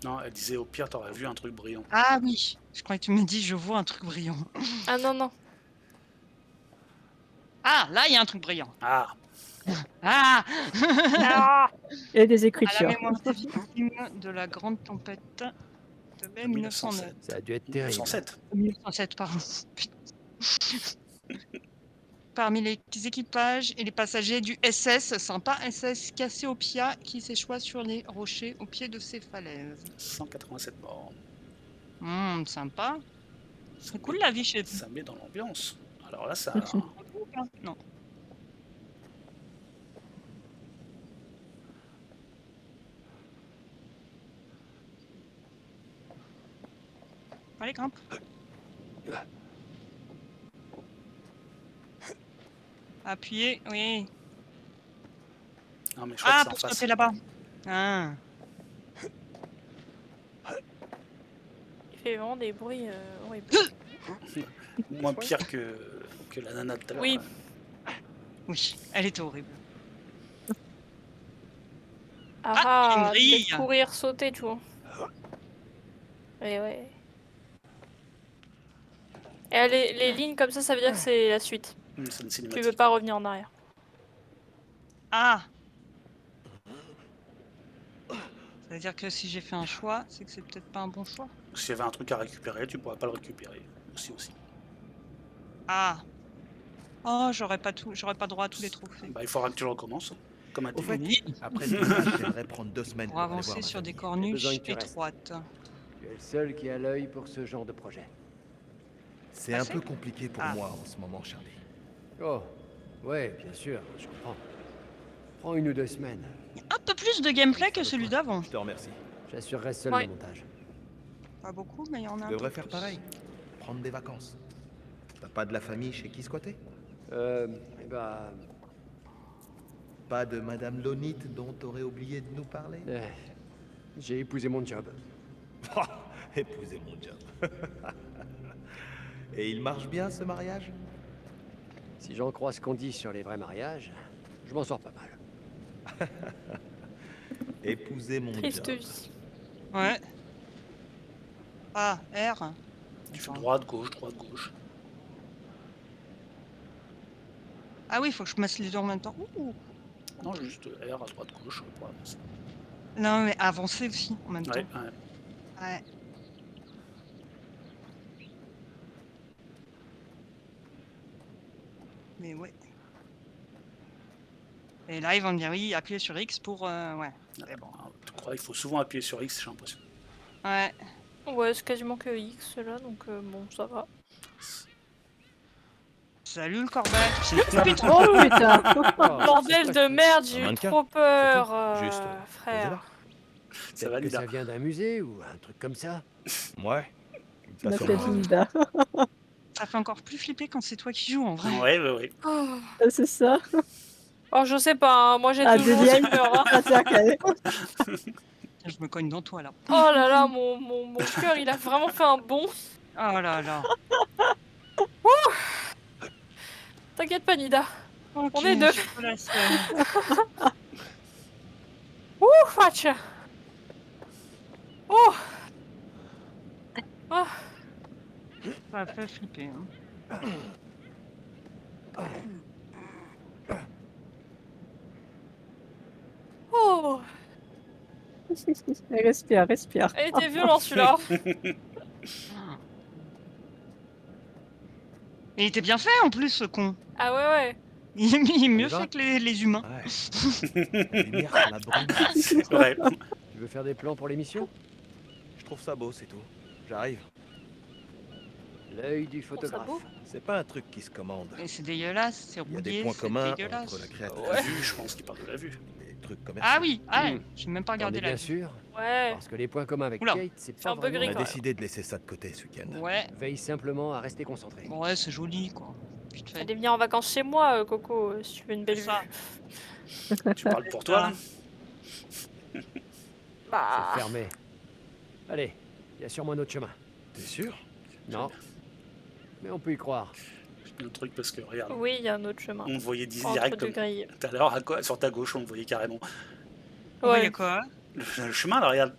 Non, elle disait au pire, t'aurais vu un truc brillant. Ah oui, je croyais que tu me dis je vois un truc brillant. Ah non, non. Ah, là, il y a un truc brillant. Ah. Ah Ah Et des À la écritures. mémoire des victimes de la grande tempête de mai 1909. Ça a dû être terrible. 1907. 1907, pardon. Parmi les équipages et les passagers du SS, sympa SS Cassiopeia qui s'échoua sur les rochers au pied de ces falaises. 187 morts. Sympa. C'est cool la vie chez eux. Ça met dans l'ambiance. Alors là, ça... Non. Allez, grimpe. Appuyez, oui. Non, mais je crois que c'est en pour face. sauter là-bas. Ah. Il fait vraiment des bruits horribles. Moins pire que la nana de tout à l'heure. Oui. Oui, elle était horrible. Ah, une grille. peut-être courir, sauter, tu vois. Et ouais. Et les lignes comme ça veut dire que c'est la suite. C'est une Tu cinématique. veux pas revenir en arrière. Ah. Ça veut dire que si j'ai fait un choix, c'est que c'est peut-être pas un bon choix. S'il y avait un truc à récupérer, tu pourras pas le récupérer. Aussi. Ah. Oh, j'aurais pas droit à tous les trophées. Bah, il faudra que tu le recommences. Comme un Au fait, défi. après le tournage, j'aimerais prendre 2 semaines Pour aller voir avancer ma sur des famille. corniches besoin que tu restes. étroites. Tu es le seul qui a l'œil pour ce genre de projet. C'est un peu compliqué pour moi en ce moment, Charlie. Oh, ouais, bien sûr, je comprends. Prends 1 ou 2 semaines. Un peu plus de gameplay que celui d'avant. Je te remercie. J'assurerai seul Ouais. le montage. Pas beaucoup, mais il y en a un Tu devrais peu faire plus. pareil. Prendre des vacances. T'as pas de la famille chez qui squatter? Eh bah... Pas de Madame Lonite dont t'aurais oublié de nous parler? J'ai épousé mon job. Épouser mon job. Et il marche bien ce mariage? Si j'en crois ce qu'on dit sur les vrais mariages, je m'en sors pas mal. Épouser mon Triste job. vie. Ouais. Ah, R. Tu fais droite, gauche, droite, gauche. Ah oui, faut que je mette les deux en même temps. Ouh. Non, juste R à droite, gauche pour avancer. Non, mais avancer aussi en même Ouais, temps. ouais. Ouais. Mais ouais. Et là, ils vont me dire oui, appuyez sur X pour... ouais. Ah, bon, tu crois qu'il faut souvent appuyer sur X, j'ai l'impression. Ouais. Ouais, c'est quasiment que X là, donc bon, ça va. Salut le corbac. Putain. Oh putain. Bordel de merde, j'ai eu mannequin, trop peur, Juste, frère. Ça va, Que Lida. ça vient d'un musée ou un truc comme ça? Ouais. La Ça petite Linda. Ça fait encore plus flipper quand c'est toi qui joues en vrai. Ouais, ouais, ouais. Oh, C'est ça. oh je sais pas, hein, moi j'ai Ah, toujours Delia, eu peur. Hein. ah, tiens, calme. Je me cogne dans toi là. Oh là là, mon cœur il a vraiment fait un bond. Oh là là. T'inquiète pas, Nida. Ok, On est deux. je te laisse. Ouh, fatch. Oh. Oh. Ça fait flipper. Hein. Oh. Respire, respire. Il était violent celui-là. Et il était bien fait en plus ce con. Ah ouais, ouais. Il est mieux va fait que les humains. Lumière sur la brume. Ouais. Tu veux faire des plans pour l'émission? Je trouve ça beau, c'est tout. J'arrive. L'œil du Trouve ça photographe. beau. C'est pas un truc qui se commande. Et c'est dégueulasse, c'est Il y a des rouillé, points c'est communs dégueulasse. entre la créature La vue, je pense qu'il parle de la vue. et les trucs commerciaux. Ah oui, ah, j'ai même pas T'en regardé es la bien vue. sûr? Ouais. Parce que les points communs avec Oula. Kate, c'est C'est pas un peu vraiment... gris, On a quand même. décidé de laisser ça de côté ce week-end. Ouais, Veille simplement à rester concentré. ouais, c'est joli quoi. Vite fait. Allez venir en vacances chez moi, Coco, si tu veux une belle C'est vue. ça. Tu parles pour toi, là? Bah. C'est fermé. Allez, il y a sûrement un autre chemin. T'es sûr? Non. Mais on peut y croire. J'ai un truc parce que, regarde, Oui, il y a un autre chemin. on voyait Entre direct deux comme grilles. tout à l'heure, sur ta gauche, on voyait carrément On voyait Ouais. quoi? le chemin, là, regarde.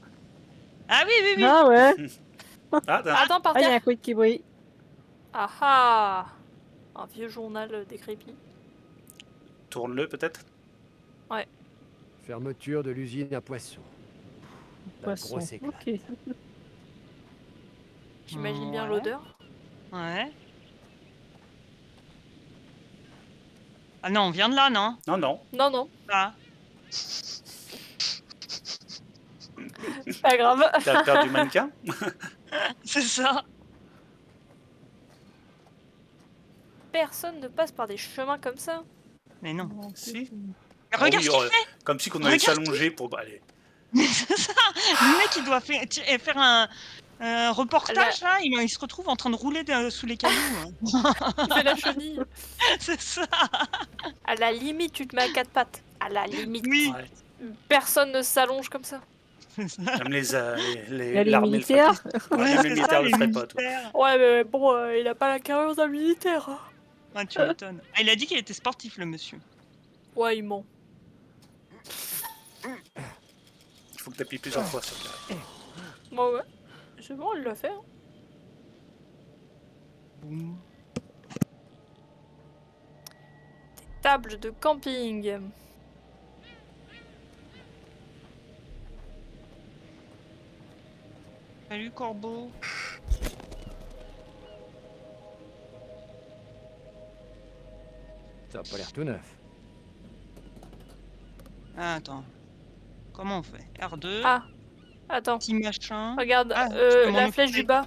Ah oui, oui, oui. Ah ouais. Attends, par Ah, il y a terre. un coude qui brille. Ah ah. Un vieux journal décrépit. Tourne-le peut-être. Ouais. Fermeture de l'usine à poissons. La Poisson. grosse éclate. Ok. J'imagine bien Ouais. l'odeur. Ouais. Ah non, on vient de là, non? Non, non. Non, non. Ah. C'est pas grave. T'as peur du mannequin? C'est ça. Personne ne passe par des chemins comme ça. Mais non. Si. Mais Ah regarde oui, ce qu'il fait. comme si qu'on allait Regarde s'allonger pour... Allez. Mais c'est ça. Le mec, il doit faire un reportage, là. Il se retrouve en train de rouler sous les cailloux. Il fait la chenille. C'est ça. À la limite, tu te mets à quatre pattes. À la limite. Oui. Personne ne s'allonge comme ça. Même les Les l'armée le militaires. ferait pas. Ouais, même les militaires le feraient pas, toi. Ouais, mais bon, il a pas la carrure d'un militaire. Hein. Ah, tu m'étonnes. Ah, il a dit qu'il était sportif, le monsieur. Ouais, il ment. Il faut que tu appuies plusieurs fois sur le... Bon, ouais. C'est bon, il l'a fait. Hein. Boum. Des tables de camping. Salut, Corbeau. Ça a pas l'air tout neuf. Ah, attends. Comment on fait? R2. Ah, attends. Petit machin. Regarde, Ah, je peux m'en la flèche occuper. du bas.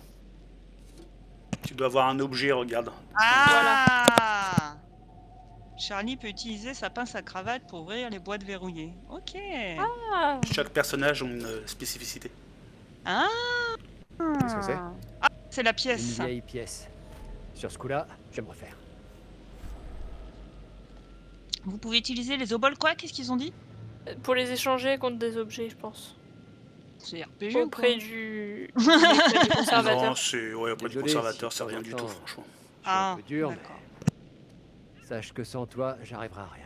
Tu dois avoir un objet, regarde. Ah Charlie peut utiliser sa pince à cravate pour ouvrir les boîtes verrouillées. Ok. Ah, Chaque personnage a une spécificité. Ah Qu'est-ce que c'est? Ah, c'est la Une pièce. vieille pièce. Sur ce coup-là, je vais me refaire. Vous pouvez utiliser les oboles quoi? Qu'est-ce qu'ils ont dit? pour les échanger contre des objets, je pense. C'est RPG ou Auprès quoi? du conservateur. Non, c'est... Ouais, auprès du Désolé conservateur, si c'est rien du tout, pourtant, franchement. Je suis un Ah, peu dur, d'accord. mais sache que sans toi, j'arriverai à rien.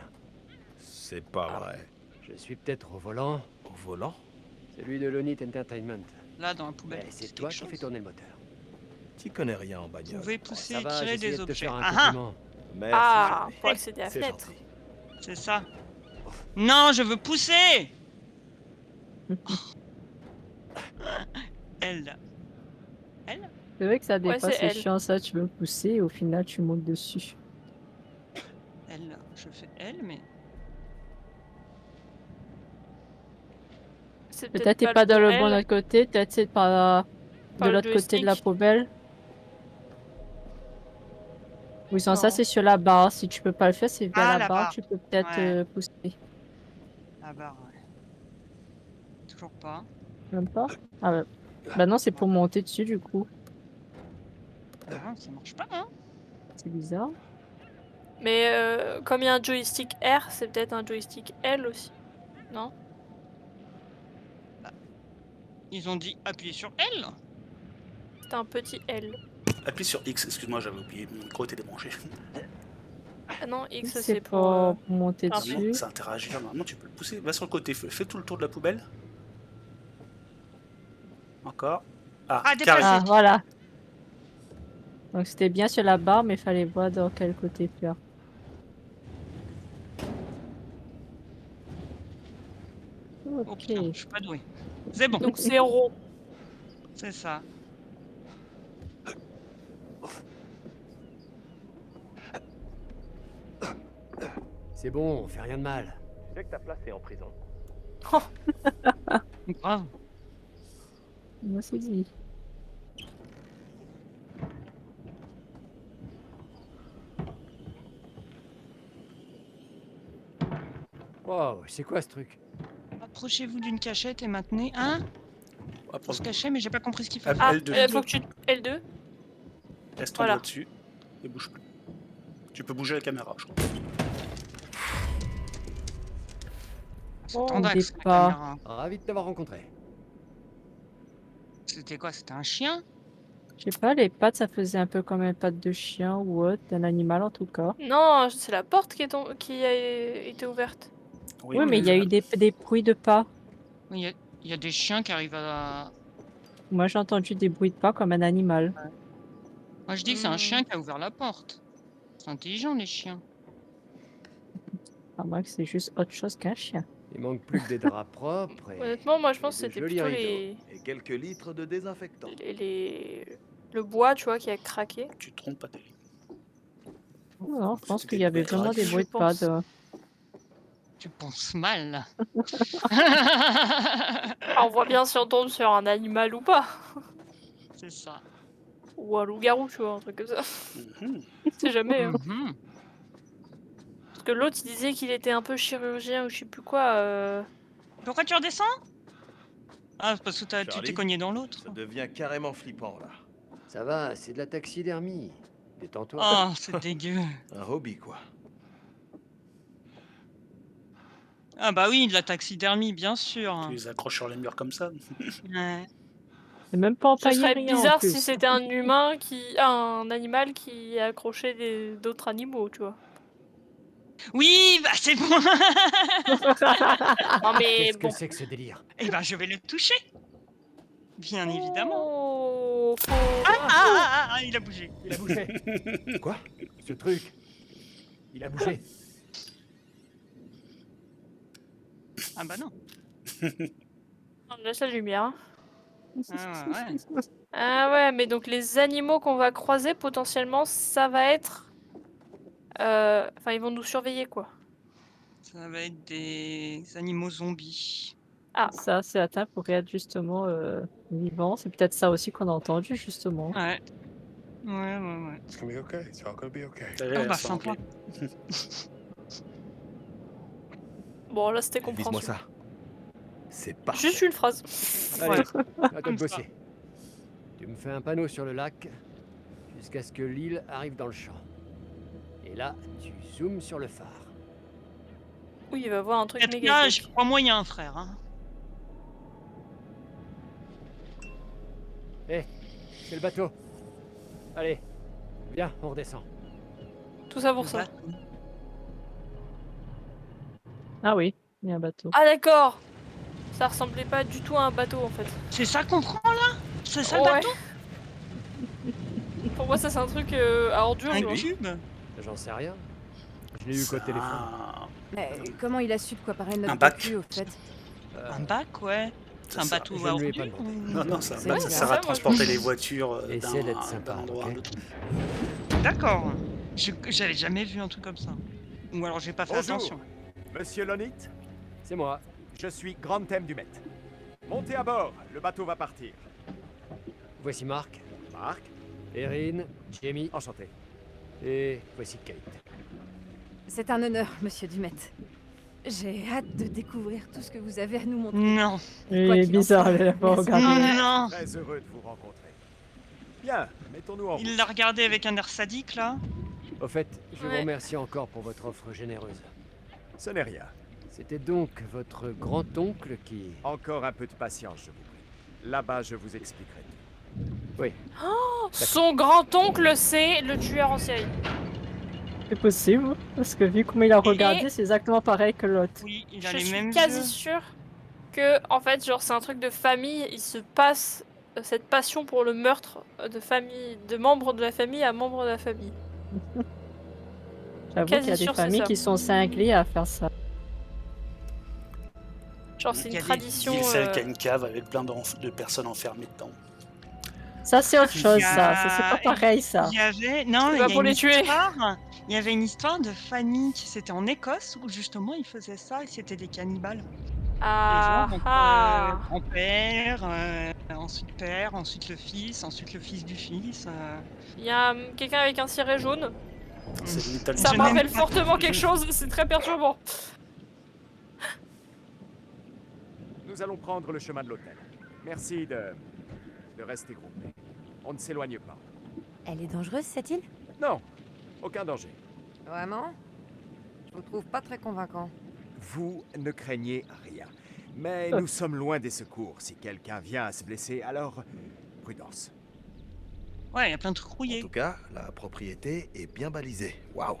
C'est pas Ah, vrai. Je suis peut-être au volant. Au volant? Celui de l'Onit Entertainment. Là, dans la poubelle. Mais c'est toi qui fais tourner le moteur. Tu connais rien en Vous bagnole. pouvez pousser Ça et va, tirer j'essayais des de te objets. faire un Ah ah compliment. Merci. Ah, pour accéder à la C'est fenêtre. gentil. C'est ça. Non, je veux pousser. Elle. Elle? C'est vrai que ça Ouais, dépasse, c'est c'est elle. chiant ça, tu veux pousser et au final tu montes dessus. Elle. Je fais elle, mais... C'est Peut-être t'es pas dans le bon autre côté, peut-être c'est par de le l'autre côté de la joystick. poubelle. Oui, sans ça Non. c'est sur la barre. Si tu peux pas le faire, c'est via Ah, la la barre, barre. tu peux peut-être Ouais. pousser. La barre, ouais. Toujours pas. Même pas? Ah ouais. Bah non, c'est pour monter dessus du coup. Ah, ça marche pas, hein? C'est bizarre. Mais comme il y a un joystick R, c'est peut-être un joystick L aussi. Non? Ils ont dit appuyer sur L. C'est un petit L. Appuie sur X, excuse-moi, j'avais oublié, mon micro était débranché. Ah non, X C'est c'est pour pour... monter Ah, dessus. Ça interagit, normalement tu peux le pousser. Va sur le côté, fais tout le tour de la poubelle. Encore. Ah, Ah, carré. Ah voilà. Donc c'était bien sur la barre, mais il fallait voir dans quel côté faire. Oh Ok. putain, je suis pas doué. C'est bon. Donc c'est rond. C'est ça. C'est bon, on fait rien de mal. Tu sais que ta place est en prison. Grave. Moi c'est dit. Wow, c'est quoi ce truc? Approchez-vous d'une cachette et maintenez un. Pour se cacher, mais j'ai pas compris ce qu'il faut. Ah, L2. faut que tu... L2. Laisse ton Voilà. doigt dessus et bouge plus. Tu peux bouger la caméra, je crois. C'est Oh, tendax, des la pas. caméra. Ravi de t'avoir rencontré. C'était quoi? C'était un chien? Je sais pas, les pattes ça faisait un peu comme une patte de chien ou autre, d'un animal en tout cas. Non, c'est la porte qui a été ouverte. Oui, mais il y a eu des bruits de pas. Il y a des chiens qui arrivent à Moi, j'ai entendu des bruits de pas comme un animal. Moi, je dis que c'est un chien qui a ouvert la porte. C'est intelligent, les chiens. À moins que c'est juste autre chose qu'un chien. Il manque plus que des draps propres et... Honnêtement, moi je pense que de c'était jolis plutôt rideaux. Et quelques litres de désinfectant. le bois, tu vois, qui a craqué. Tu te trompes pas, Télé. Non, je pense qu'il y avait vraiment des bruits de pas. pense. Tu penses mal, là. Ah, on voit bien si on tombe sur un animal ou pas. C'est ça. Ou un loup-garou, tu vois, un truc comme ça. On sait jamais. Hein. Parce que l'autre, il disait qu'il était un peu chirurgien ou je sais plus quoi. Pourquoi tu redescends? Ah, parce que tu t'es Charlie, cogné dans l'autre. Ça devient carrément flippant, là. Ça va, c'est de la taxidermie. Détends-toi. Oh, c'est dégueu. Un hobby, quoi. Ah bah oui, de la taxidermie, bien sûr. Tu les accroches sur les murs comme ça. Ouais. C'est même pas Ce empaillé serait rien en bizarre plus. si c'était un humain un animal qui accrochait d'autres animaux, tu vois. Oui, bah c'est bon. Non mais Qu'est-ce bon. que c'est que ce délire? Eh ben, je vais le toucher. Bien évidemment. Oh, Il a bougé. Il a bougé. Quoi? Ce truc? Il a bougé. Ah bah non. On laisse la lumière. Hein. Ah ouais. Ah ouais, mais donc les animaux qu'on va croiser, potentiellement, ça va être... Enfin, ils vont nous surveiller, quoi. Ça va être des animaux zombies. Ah. Ça, c'est atteint pour être justement vivant. C'est peut-être ça aussi qu'on a entendu, justement. Ouais. Ouais. It's gonna be okay. It's all gonna be okay. Oh bah sympa. Bon, là, c'était Vise-moi compréhension. ça. C'est parfait. Juste une phrase. Allez, à toi Comme de ça. bosser. Tu me fais un panneau sur le lac jusqu'à ce que l'île arrive dans le champ. Et là, tu zoomes sur le phare. Oui, il va voir un truc En tout méga cas, épique. j'y crois moyen, frère. Hein. Hé, c'est le bateau. Allez, viens, on redescend. Tout ça pour ça. Ah oui, il y a un bateau. Ah d'accord. Ça ressemblait pas du tout à un bateau, en fait. C'est ça qu'on prend, là? C'est ça le Ouais. bateau? Pour moi, ça, c'est un truc à ordures. Un tu vois. cube? J'en sais rien. Je l'ai eu qu'au téléphone. Mais comment il a su de quoi parlait notre Un bac. docu, au fait? Un bac, ouais. C'est un Ça, bateau je à ne lui ai ordures pas demandé. Non, non, ça, C'est ça bizarre. sert à transporter les voitures Essaie d'être sympa, d'un endroit à ok? l'autre. D'accord. J'avais jamais vu un truc comme ça. Ou alors j'ai pas fait Bonjour. attention. Monsieur Lonit, C'est moi. je suis Grand Thème du Met. Montez à bord, le bateau va partir. Voici Marc, Marc, Erin, Jamie enchanté. et voici Kate. C'est un honneur, monsieur Dumet. J'ai hâte de découvrir tout ce que vous avez à nous montrer. Non. Il Quoi est qu'il en bizarre, soit, elle a pas merci. regardé. Non. Très heureux de vous rencontrer. Bien, mettons-nous en route. Il l'a regardé avec un air sadique, là. Au fait, je vous Ouais. remercie encore pour votre offre généreuse. Ce n'est rien. C'était donc votre grand-oncle qui... Encore un peu de patience, je vous prie. Là-bas, je vous expliquerai tout. Oui, Son grand-oncle, c'est le tueur en série. C'est possible, parce que vu comment il a regardé, c'est exactement pareil que l'autre. Oui, il a Je les suis mêmes quasi yeux. sûre que, en fait, genre, c'est un truc de famille. Il se passe cette passion pour le meurtre de famille, de membres de la famille à membres de la famille. J'avoue qu'il y a Quasi des sûr, c'est familles ça. qui sont cinglées à faire ça. Genre, c'est Il y une a des- tradition. Il celle qui a une cave avec plein de personnes enfermées dedans. Ça, c'est autre chose, Il y a- ça. Ça, c'est pas pareil, ça. Il y avait non, C'est il pas y a pour une les tuer. histoire. Il y avait une histoire de famille qui c'était en Écosse où justement ils faisaient ça et c'était des cannibales. Ah, Et genre, donc, ah. grand-père, ensuite père, ensuite le fils du fils. Il y a quelqu'un avec un ciré jaune. C'est le Metal Ça Je me n'aime rappelle pas fortement ce quelque jeu. chose. C'est très perturbant. Nous allons prendre le chemin de l'hôtel. Merci de rester groupés. On ne s'éloigne pas. Elle est dangereuse, cette île? Non, aucun danger. Vraiment? Je vous trouve pas très convaincant. Vous ne craignez rien. Mais nous sommes loin des secours. Si quelqu'un vient à se blesser, alors prudence. Ouais, il y a plein de trucs En rouillés. tout cas, la propriété est bien balisée. Waouh.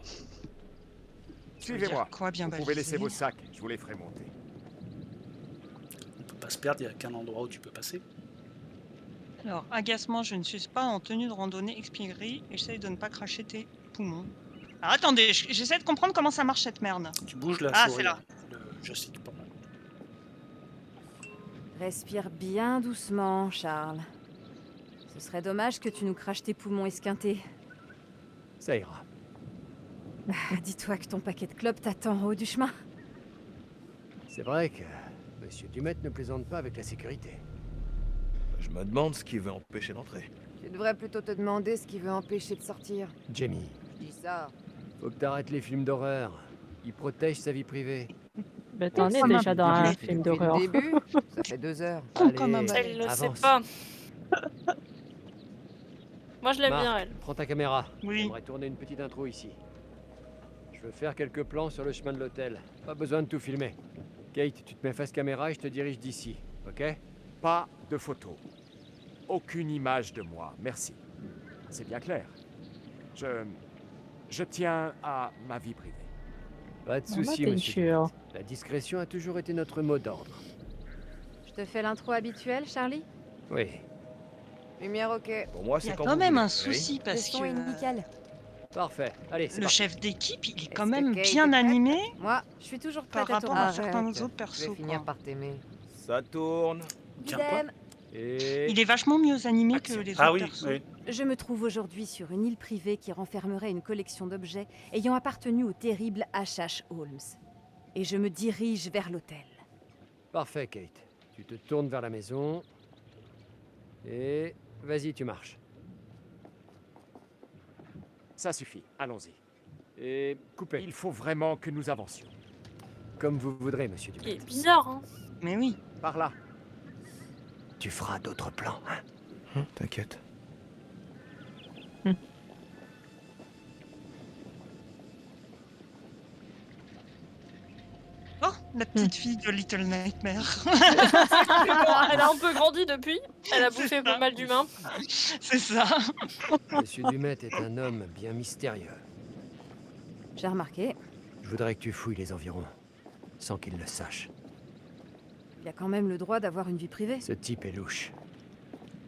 Suivez-moi. Quoi, bien Vous pouvez balisé? laisser vos sacs, je vous les ferai monter. On peut pas se perdre, il n'y a qu'un endroit où tu peux passer. Alors, agacement, je ne suis pas en tenue de randonnée expirée. Essaye de ne pas cracher tes poumons. Alors, attendez, j'essaie de comprendre comment ça marche cette merde. Tu bouges la Ah, souris, c'est là. le joystick, pardon. Respire bien doucement, Charles. Ce serait dommage que tu nous craches tes poumons esquintés. Ça ira. Dis-toi que ton paquet de clopes t'attend en haut du chemin. C'est vrai que Monsieur Dumet ne plaisante pas avec la sécurité. Je me demande ce qui veut empêcher l'entrée. Tu devrais plutôt te demander ce qui veut empêcher de sortir. Jamie, Je dis ça. faut que t'arrêtes les films d'horreur. Ils protègent sa vie privée. Bah, t'en es ça m'a déjà dans un film Depuis le d'horreur. début, ça fait 2 heures. Allez, Elle le sait avance. pas. Moi, je l'aime Marc, bien, elle. prends ta caméra. Oui. J'aimerais tourner une petite intro ici. Je veux faire quelques plans sur le chemin de l'hôtel. Pas besoin de tout filmer. Kate, tu te mets face caméra et je te dirige d'ici, ok? Pas de photos. Aucune image de moi, merci. C'est bien clair. Je tiens à ma vie privée. Pas de Maman, soucis, t'es monsieur. sûr. Dumet. La discrétion a toujours été notre mot d'ordre. Je te fais l'intro habituelle, Charlie? Oui. Lumière ok. Pour moi, Il y c'est a quand quand vous même voulez. un souci Oui. Le parce son que est nickel. Parfait. Allez, c'est le parti. chef d'équipe, il est Est-ce quand que même Kate est bien prête? animé Moi, je suis toujours par prête à rapport tourner. à certains Arrête, autres je vais persos. finir Quoi. par t'aimer. Ça tourne. Tiens, quoi? Idem. Et... Il est vachement mieux animé que Action. les Ah autres oui, persos. oui. Je me trouve aujourd'hui sur une île privée qui renfermerait une collection d'objets ayant appartenu au terrible H.H. Holmes. Et je me dirige vers l'hôtel. Parfait, Kate. Tu te tournes vers la maison. Et... Vas-y, tu marches. Ça suffit, allons-y. Et... coupez. Il faut vraiment que nous avancions. Comme vous voudrez, monsieur Il Dumet. est bizarre, hein. Mais oui. Par là. Tu feras d'autres plans, hein? T'inquiète. Oh, la petite fille de Little Nightmare. Elle a un peu grandi depuis. Elle a bouffé pas mal d'humains. C'est ça. Monsieur Dumet est un homme bien mystérieux. J'ai remarqué, Je voudrais que tu fouilles les environs, sans qu'il le sache. il a quand même le droit d'avoir une vie privée. Ce type est louche.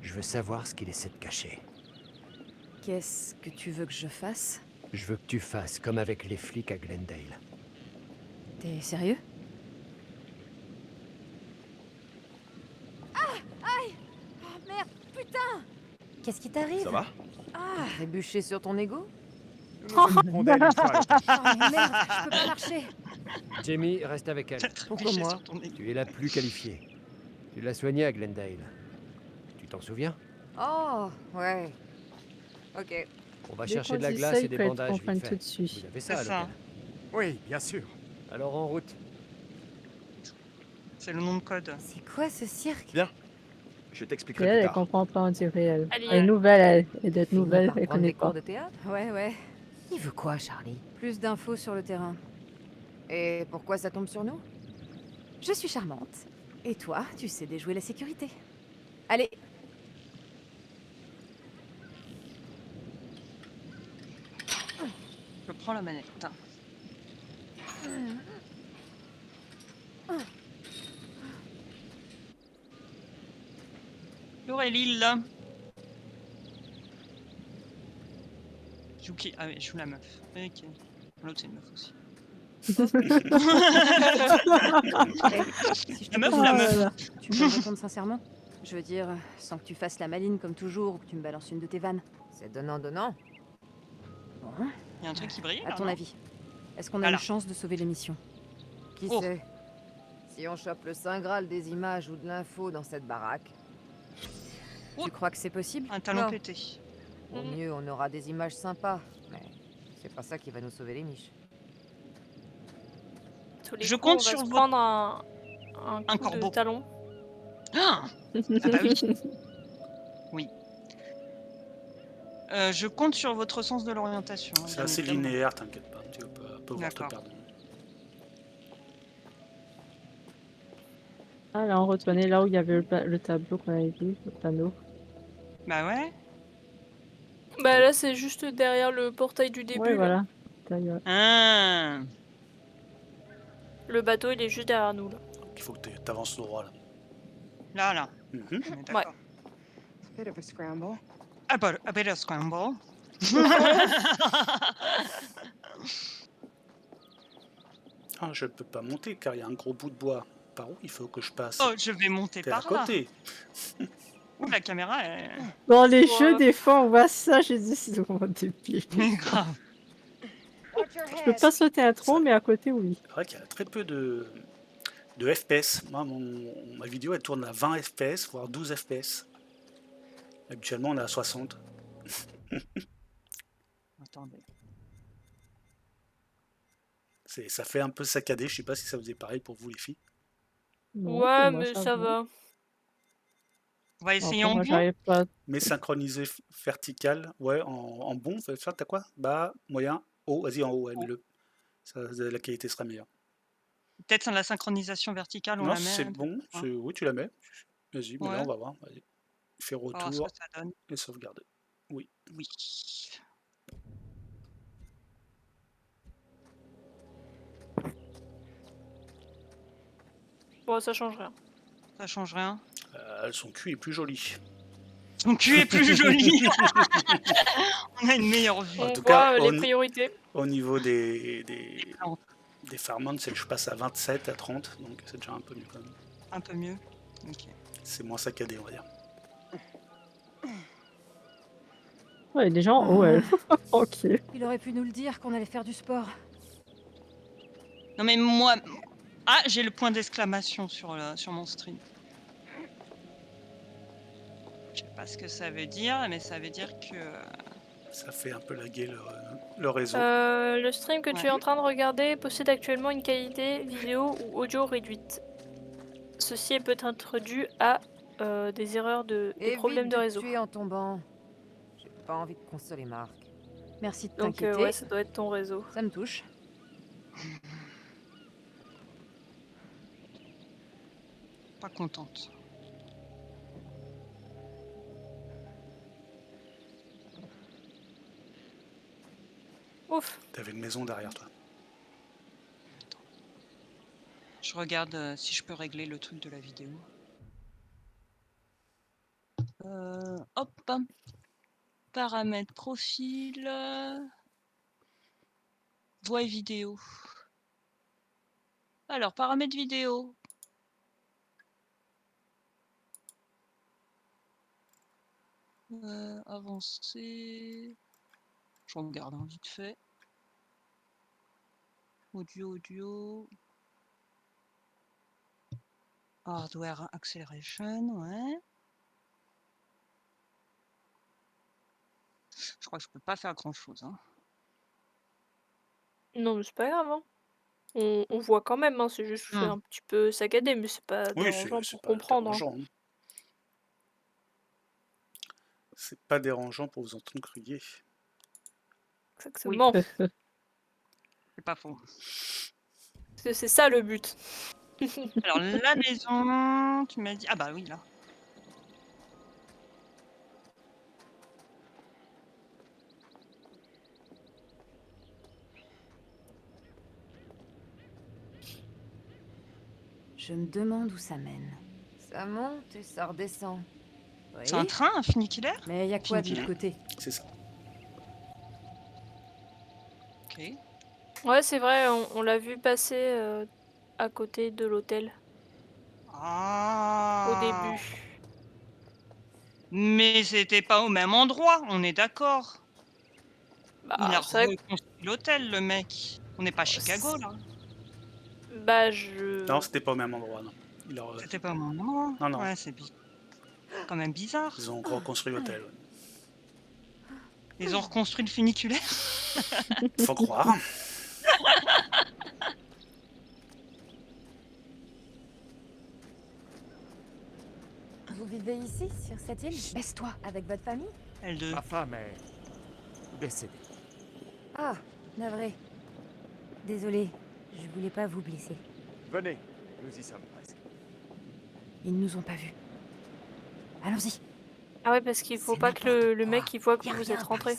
Je veux savoir ce qu'il essaie de cacher. Qu'est-ce que tu veux que je fasse? Je veux que tu fasses comme avec les flics à Glendale. T'es sérieux? Ah! Aïe! Oh merde! Putain! Qu'est-ce qui t'arrive? Ça va? Ah! Trébucher sur ton ego? Oh merde, je peux pas marcher! Jamie, reste avec elle. Pourquoi moi? Tu es la plus qualifiée. Tu l'as soignée à Glendale. Tu t'en souviens? Oh, ouais. Ok. On va Dès chercher qu'on de la dit glace ça, et il des peut être bandages comprendre vite fait. tout de suite. Vous avez ça à C'est ça. l'hôtel? Oui, bien sûr. Alors en route. C'est le nom de code. C'est quoi ce cirque? Viens. Je Et t'expliquerai elle, plus elle tard. comprend pas, on dirait elle. Elle y Elle est est. nouvelle, elle. Et d'être Finir nouvelle, par elle prendre connaît des cours pas. de théâtre? Ouais. Il veut quoi, Charlie? Plus d'infos sur le terrain. Et pourquoi ça tombe sur nous? Je suis charmante. Et toi, tu sais déjouer la sécurité. Allez, Je prends la manette. L'Aurélie. Yuki. Ah oui, je joue la meuf. Ok. L'autre, c'est une meuf aussi. si je te La meuf pose ou la une meuf? question, tu peux me répondre sincèrement? Je veux dire, sans que tu fasses la maline comme toujours ou que tu me balances une de tes vannes. C'est donnant-donnant. Bon, Il y a un truc qui brille à là, ton non? avis, est-ce qu'on a Voilà. une chance de sauver l'émission? Qui Oh. sait? Si on chope le Saint Graal des images ou de l'info dans cette baraque, Tu crois que c'est possible? Un talon Non. pété. au mieux on aura des images sympas. Mais c'est pas ça qui va nous sauver les miches. Tous les Je coups, compte on va sur se votre- prendre un coup corbeau. de talon. Ah, bah oui. Oui. Je compte sur votre sens de l'orientation. hein, C'est bien assez évidemment. linéaire, t'inquiète pas. Tu vas pas pouvoir te D'accord. perdre. Ah, là, on retournait là où il y avait le tableau qu'on avait vu, le panneau. Bah ouais. Bah là, c'est juste derrière le portail du début. Ouais, là. voilà. D'ailleurs. Ah. Le bateau, il est juste derrière nous. Là. Donc il faut que t'avances droit là. Là. Mhm. On est d'accord. Bit of a scramble. A bit of scramble. Ah, je peux pas monter car il y a un gros bout de bois. Par où il faut que je passe? Oh, je vais monter T'es à par là. côté. Ouh, la caméra est... Dans les jeux, des fois, on voit ça, j'ai dit, c'est vraiment débile. Mais grave. Je peux pas sauter un tronc, mais à côté, oui. C'est vrai qu'il y a très peu de FPS. Moi, ma vidéo, elle tourne à 20 FPS, voire 12 FPS. Habituellement, on est à 60. Attendez. Ça fait un peu saccadé. Je sais pas si ça faisait pareil pour vous, les filles. Non, Ouais, moi, mais ça va. On va essayer Après, en moi, bon. j'arrive pas. Mais synchronisé vertical, ouais, en bon, ça t'as quoi? Bas, moyen, haut, vas-y en haut, ouais, mets-le. La qualité sera meilleure. Peut-être la synchronisation verticale, on Non, la met. c'est bon, oui, tu la mets. Vas-y, bon, là, Ouais. on va voir. Vas-y. Fais On va voir ce retour que ça donne. et sauvegarder. Oui. Oui. Bon, ça change rien. Ça change rien. Son cul est plus joli. Son cul est plus joli. On a une meilleure vue. En On tout voit cas, les priorités. au niveau des Farmlands, c'est que je passe à 27, à 30, donc c'est déjà un peu mieux quand même. Un peu mieux. Ok. C'est moins saccadé, on va dire. Ouais, des gens en haut, elle. Ok. Il aurait pu nous le dire qu'on allait faire du sport. Non mais moi... Ah, j'ai le point d'exclamation sur mon stream. Je sais pas ce que ça veut dire, mais ça veut dire que... Ça fait un peu laguer le réseau. Le stream que tu es en train de regarder possède actuellement une qualité vidéo ou audio réduite. Ceci est peut-être dû à des erreurs des problèmes de réseau. Tuer en tombant. J'ai pas envie de consoler Marc. Merci de Donc t'inquiéter. ouais, ça doit être ton réseau. Ça me touche. Pas contente. Ouf. T'avais une maison derrière toi. Je regarde si je peux régler le truc de la vidéo. Hop. Paramètres profil. Voix et vidéo. Alors, paramètres vidéo. Avancer. Je regarde vite fait. Audio. Hardware acceleration, ouais. Je crois que je peux pas faire grand chose. Hein. Non, mais c'est pas grave. Hein. On voit quand même, hein. C'est juste un petit peu saccadé, mais c'est pas dérangeant pour comprendre. Dérangeant, hein. C'est pas dérangeant pour vous entendre crier. Exactement. C'est pas faux. Parce que c'est ça le but. Alors, la maison, tu m'as dit... Ah bah oui, là. Je me demande où ça mène. Ça monte et ça redescend. Oui. C'est un train, un funiculaire? Mais il y a quoi de l'autre côté? C'est ça. Ok. Ouais, c'est vrai, on l'a vu passer à côté de l'hôtel. Ah. Au début. Mais c'était pas au même endroit, on est d'accord. Bah, Il a c'est vrai reconstruit l'hôtel, le mec. On n'est pas à Chicago, là. Bah, je... Non, c'était pas au même endroit, non. C'était pas au même endroit? Non, non. Ouais, c'est quand même bizarre. Ils ont reconstruit l'hôtel. Ouais. Ils ont reconstruit le funiculaire? Faut croire. Vous vivez ici, sur cette île? Baisse-toi. Avec votre famille? Elle2. Ma femme est décédée. Ah, navré. Désolé, je voulais pas vous blesser. Venez, nous y sommes presque. Ils nous ont pas vus. Allons-y. Ah ouais, parce qu'il faut pas que le mec il voit que vous êtes rentré.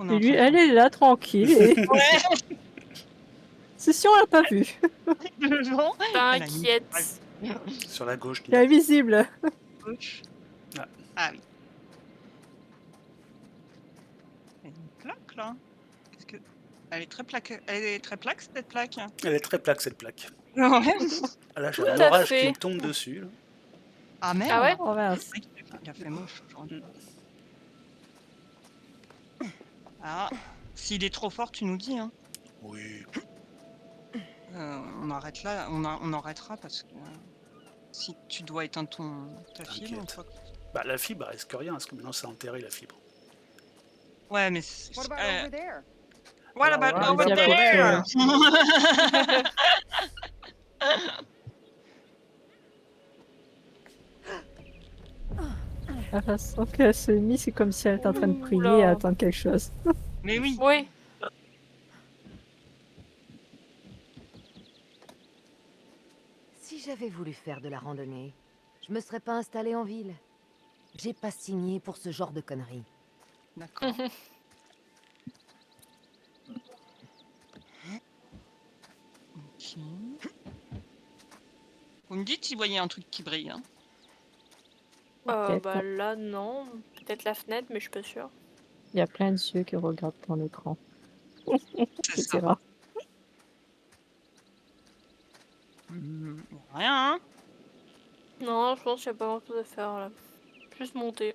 Et lui, elle est là, tranquille. Et... Ouais. C'est si on l'a pas vu. T'inquiète. Sur la gauche. C'est invisible. Gauche. Ah oui. Il y a une plaque là. Qu'est-ce que... Elle est très plaque. Elle est très plaque cette plaque. Elle est très plaque cette plaque. Ouais. Ah, là, j'ai Tout un à orage qui fait. me tombe dessus. Là. Ah merde. Ah ouais? Oh mince. Il a fait moche aujourd'hui. Ah, s'il est trop fort, tu nous dis. Hein. Oui. On arrête là, on arrêtera parce que si tu dois éteindre ta fibre. T'inquiète. Une fois que- Bah, la fibre, elle risque rien, parce que maintenant, c'est enterré la fibre. Ouais, mais what Alors, about voilà, over il y a there? La façon qu'elle se mit, c'est comme si elle était en train de prier et Oula. attendre quelque chose. Mais oui. Oui. Si j'avais voulu faire de la randonnée, je me serais pas installée en ville. J'ai pas signé pour ce genre de conneries. D'accord. Ok. Vous me dites si vous voyez un truc qui brille. Hein. Peut-être. Bah là, non. Peut-être la fenêtre, mais je suis pas sûre. Il y a plein de yeux qui regardent ton écran. C'est ça. Etc. Rien, hein? Non, je pense qu'il n'y a pas grand chose à faire là. Juste monter.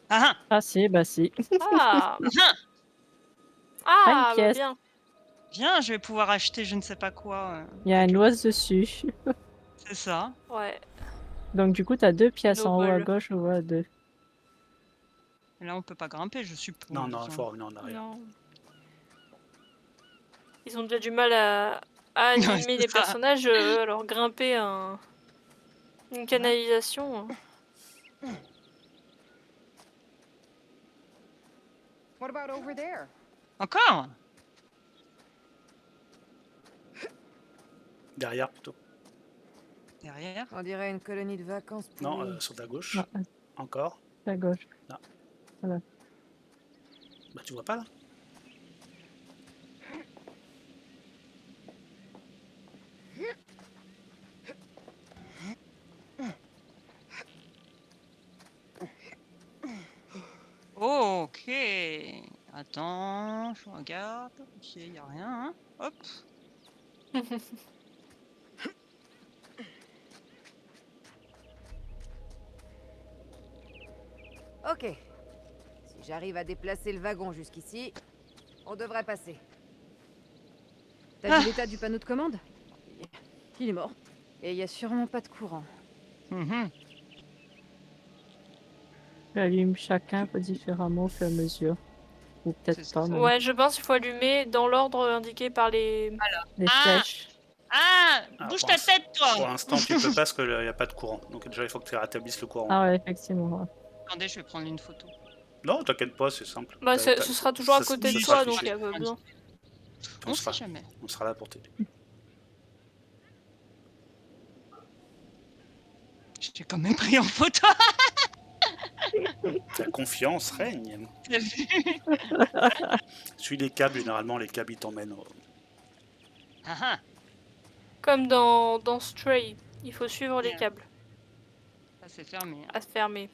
Ah Ah si, bah si. Ah! ah Ah, une bah pièce. bien. Bien, je vais pouvoir acheter je ne sais pas quoi. Il y a une oise dessus. C'est ça. Ouais. Donc du coup, t'as deux pièces en haut à Noble. gauche ou à deux. Et là, on peut pas grimper, je suppose. Non, non, il faut revenir en arrière. Non. Ils ont déjà du mal à animer c'est les ça. personnages, alors grimper une canalisation. What about over there? Encore? Derrière, plutôt. Derrière? On dirait une colonie de vacances. Non, pourrie. sur ta gauche. Ah, Encore. à gauche. Là. Voilà. Bah, tu vois pas, là? Ok. Attends, je regarde. Ok, y a rien. Hein. Hop. Ok. Si j'arrive à déplacer le wagon jusqu'ici, on devrait passer. T'as vu l'état du panneau de commande? Il est mort. Et il y a sûrement pas de courant. J'allume chacun différemment au fur et à mesure. Ou peut-être pas même. Ouais, je pense qu'il faut allumer dans l'ordre indiqué par les flèches. Ah, bouge pour ta l'instant- tête, toi. Pour l'instant, tu peux pas parce qu'il n'y a pas de courant. Donc déjà, il faut que tu rétablisses le courant. Ah ouais, effectivement. Ouais. Attendez, je vais prendre une photo. Non, t'inquiète pas, c'est simple. Bah, T'as- ce sera toujours à ça- côté ça de sera toi, donc affiché. il y a pas besoin. On sait jamais. On sera là pour t'aider. Je t'ai quand même pris en photo. La confiance règne. T'as vu? Suis les câbles, généralement, les câbles, ils t'emmènent. Ah ah. Comme dans Stray, il faut suivre les câbles. Ça, c'est fermé. Hein. À se fermer.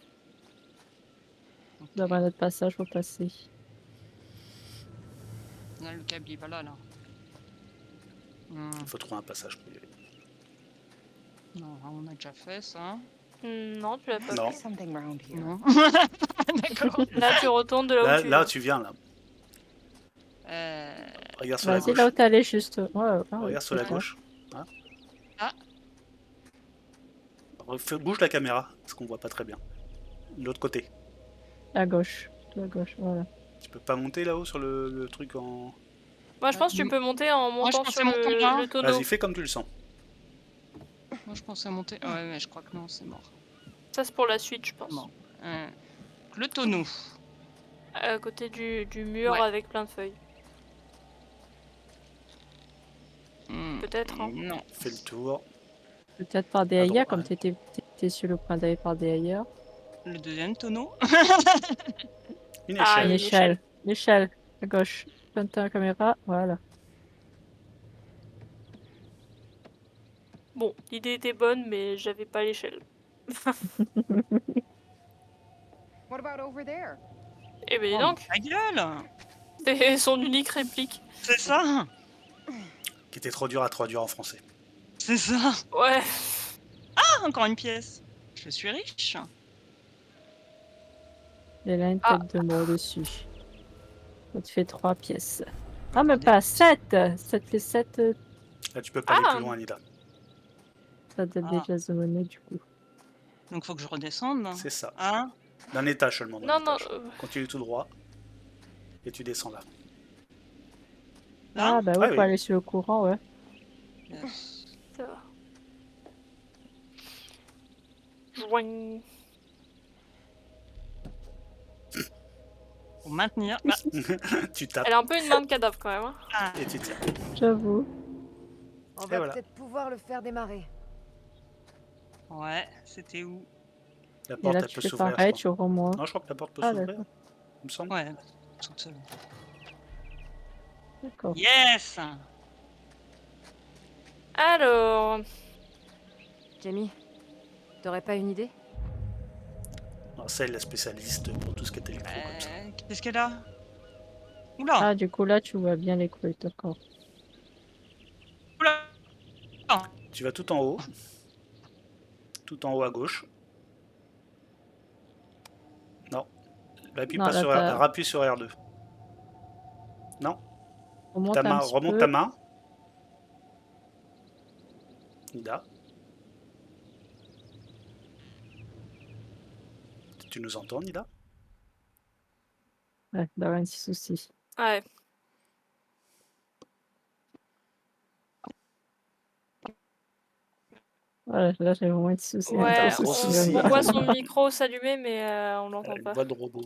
D'avoir notre passage pour passer. Là, le câble, il va là. Il faut trouver un passage pour y aller. Non, on a déjà fait ça. Non, tu l'as pas Non. fait. Non. D'accord. Là, tu retournes de là, Là, où tu là, vas. tu viens, là. Regarde sur la Vas-y, gauche. là où t'allais, juste. Ouais, Regarde sur la c'est gauche. Hein. Ah. Bouge la caméra, parce qu'on voit pas très bien. De l'autre côté. À gauche. La gauche, voilà. Tu peux pas monter là-haut sur le truc en... Moi, je pense que tu peux monter en Moi, je montant pensais sur monter en bas. le tonneau. Vas-y, fais comme tu le sens. Moi, je pensais monter. Ouais, mais je crois que non, c'est mort. Ça, c'est pour la suite, je pense. Bon. Le tonneau. À côté du mur Ouais. avec plein de feuilles. Peut-être. Hein. Non. Fais le tour. Peut-être par À derrière, droite, comme ouais. t'étais sur le point d'aller par derrière. Le deuxième tonneau. Une Ah, échelle. il y a Une échelle. Une échelle. À gauche. Pointe la caméra, voilà. Bon, l'idée était bonne, mais j'avais pas l'échelle. What about over there? Eh ben dis Oh, donc. ta gueule. C'est son unique réplique. C'est ça. Qui était trop dur à traduire en français. C'est ça. Ouais. Ah, encore une pièce. Je suis riche. Il a une tête de mort dessus. Ça te fait 3 pièces. Ah, mais pas 7. Ça te fait 7. Là, tu peux pas aller plus loin, Nida. Ça donne déjà The Money, du coup. Donc faut que je redescende. C'est ça. Hein? D'un étage seulement. Non, non. Continue tout droit. Et tu descends là. Ah, bah oui, Ah, faut oui. aller sur le courant, ouais. Ça va. Joigne. Pour maintenir. Tu tapes. Elle a un peu une main de cadavre quand même. Hein. Et tu tiens. J'avoue. On Et va voilà. peut-être pouvoir le faire démarrer. Ouais, c'était où? La Et porte, là, elle tu peut fais s'ouvrir. pareil, je tu remontes. Non, je crois que la porte peut Ah, s'ouvrir. d'accord. Il me semble. Ouais, toute seule. D'accord. Yes. Alors. Jamie, t'aurais pas une idée? Alors, c'est elle la spécialiste pour tout ce qui est électro comme ça. Qu'est-ce qu'elle a? Oula. Ah, du coup, là, tu vois bien les collecteurs. Oula. Tu vas tout en haut. Tout en haut à gauche. Non. Appuie Non, pas là, sur t'as- rappuie sur R2. Non. Remonte Ta un main, petit remonte peu. ta main. Nida. Tu nous entends, Nida? Ouais, bah ouais, un petit souci. Ouais. Voilà, là, j'ai vraiment un petit souci. Ouais, gros on souci, voit hein. son micro s'allumer, mais on l'entend Une pas. voix de robot.